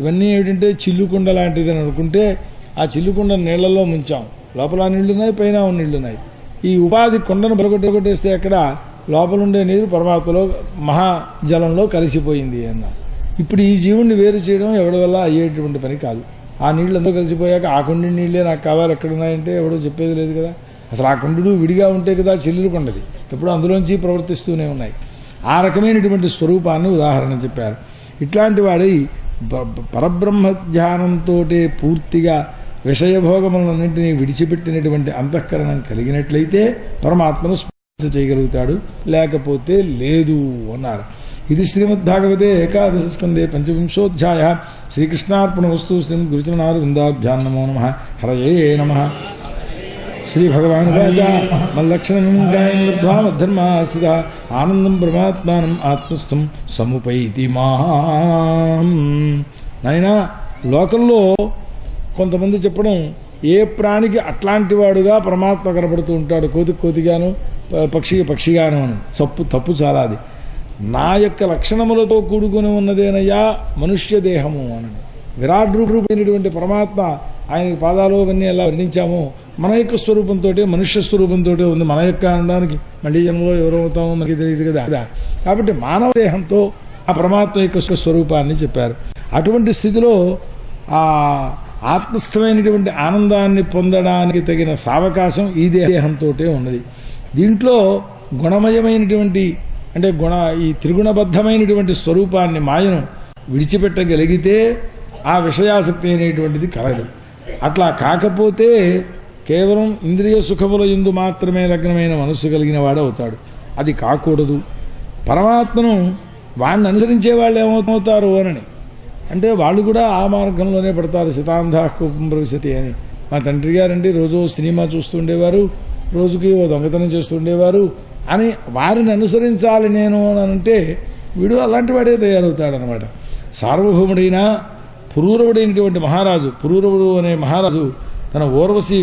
ఇవన్నీ ఏమిటంటే చిల్లుకుండ లాంటిది అని అనుకుంటే ఆ చిల్లుకుండ నీళ్లలో ముంచాం. లోపల నీళ్లున్నాయి, పైన నీళ్లున్నాయి. ఈ ఉపాధి కొండను బలగొట్టేస్తే అక్కడ లోపలుండే నీరు పరమాత్మలో మహాజలంలో కలిసిపోయింది అన్నారు. ఇప్పుడు ఈ జీవుణ్ణి వేరు చేయడం ఎవడి వల్ల అయ్యేటువంటి పని కాదు. ఆ నీళ్ళు అందరూ కలిసిపోయాక ఆ కుండి నీళ్లే నాకు కావాలి ఎక్కడున్నాయంటే ఎవడో చెప్పేది లేదు కదా. అసలు ఆ కుండు విడిగా ఉంటే కదా చిల్లులు కొండది, ఎప్పుడు అందులోంచి ప్రవర్తిస్తూనే ఉన్నాయి. ఆ రకమైనటువంటి స్వరూపాన్ని ఉదాహరణ చెప్పారు. ఇట్లాంటి వాడి పరబ్రహ్మ ధ్యానంతో పూర్తిగా విషయభోగములన్నింటినీ విడిచిపెట్టినటువంటి అంతఃకరణం కలిగినట్లయితే పరమాత్మను స్పర్శ చేయగలుగుతాడు, లేకపోతే లేదు అన్నారు. ఇది శ్రీమద్భాగవతే ఏకాదశ స్కందే పంచవింశోధ్యాయ. శ్రీకృష్ణార్పణమస్తు. శ్రీమద్ గురుచరణారవిందాభ్యాం నమో నమః. హరయే నమః. శ్రీ భగవాన్ వాచ మల్లక్షణం గాయం లబ్ధ్వా మద్ధర్మాశ్రిత ఆనందం పరమాత్మానం ఆత్మస్థం సముపైతి మాం. నాయనా, లోకంలో కొంతమంది చెప్పడం ఏ ప్రాణికి అట్లాంటి వాడుగా పరమాత్మ కనబడుతూ ఉంటాడు, కోతిగాను పక్షికి పక్షిగాను అని. తప్పు చాలా. అది నా యొక్క లక్షణములతో కూడుకుని ఉన్నదేనయ్యా మనుష్య దేహము అని. విరాట్ రూపమైనటువంటి పరమాత్మ ఆయనకి పాదాలు అవన్నీ ఎలా వర్ణించామో మన యొక్క స్వరూపంతో మనుష్య స్వరూపంతో ఉంది. మన యొక్క అనడానికి మళ్ళీ జన్మలో ఎవరవుతామో మనకి తెలియదు కదా. కాబట్టి మానవ దేహంతో ఆ పరమాత్మ యొక్క స్వరూపాన్ని చెప్పారు. అటువంటి స్థితిలో ఆ ఆత్మస్థమైనటువంటి ఆనందాన్ని పొందడానికి తగిన సావకాశం ఈ దేహంతో ఉన్నది. దీంట్లో గుణమయమైనటువంటి అంటే ఈ త్రిగుణబద్ధమైనటువంటి స్వరూపాన్ని మాయను విడిచిపెట్టగలిగితే ఆ విషయాసక్తి అనేటువంటిది కలగదు. అట్లా కాకపోతే కేవలం ఇంద్రియ సుఖముల యందు మాత్రమే లగ్నమైన మనస్సు కలిగిన వాడు అవుతాడు. అది కాకూడదు. పరమాత్మను వాడిని అనుసరించే వాళ్ళు ఏమవుతారు అని అంటే వాళ్ళు కూడా ఆ మార్గంలోనే పడతారు. శతాంధాకూపం ప్రవిశతి అని. మా తండ్రి గారండి రోజు సినిమా చూస్తుండేవారు, రోజుకి ఓ దొంగతనం చేస్తుండేవారు అని వారిని అనుసరించాలి నేను అని అంటే వీడు అలాంటి వాడే తయారవుతాడనమాట. సార్వభౌముడైన పురూరవుడైనటువంటి మహారాజు, పురూరవుడు అనే మహారాజు తన ఊర్వశి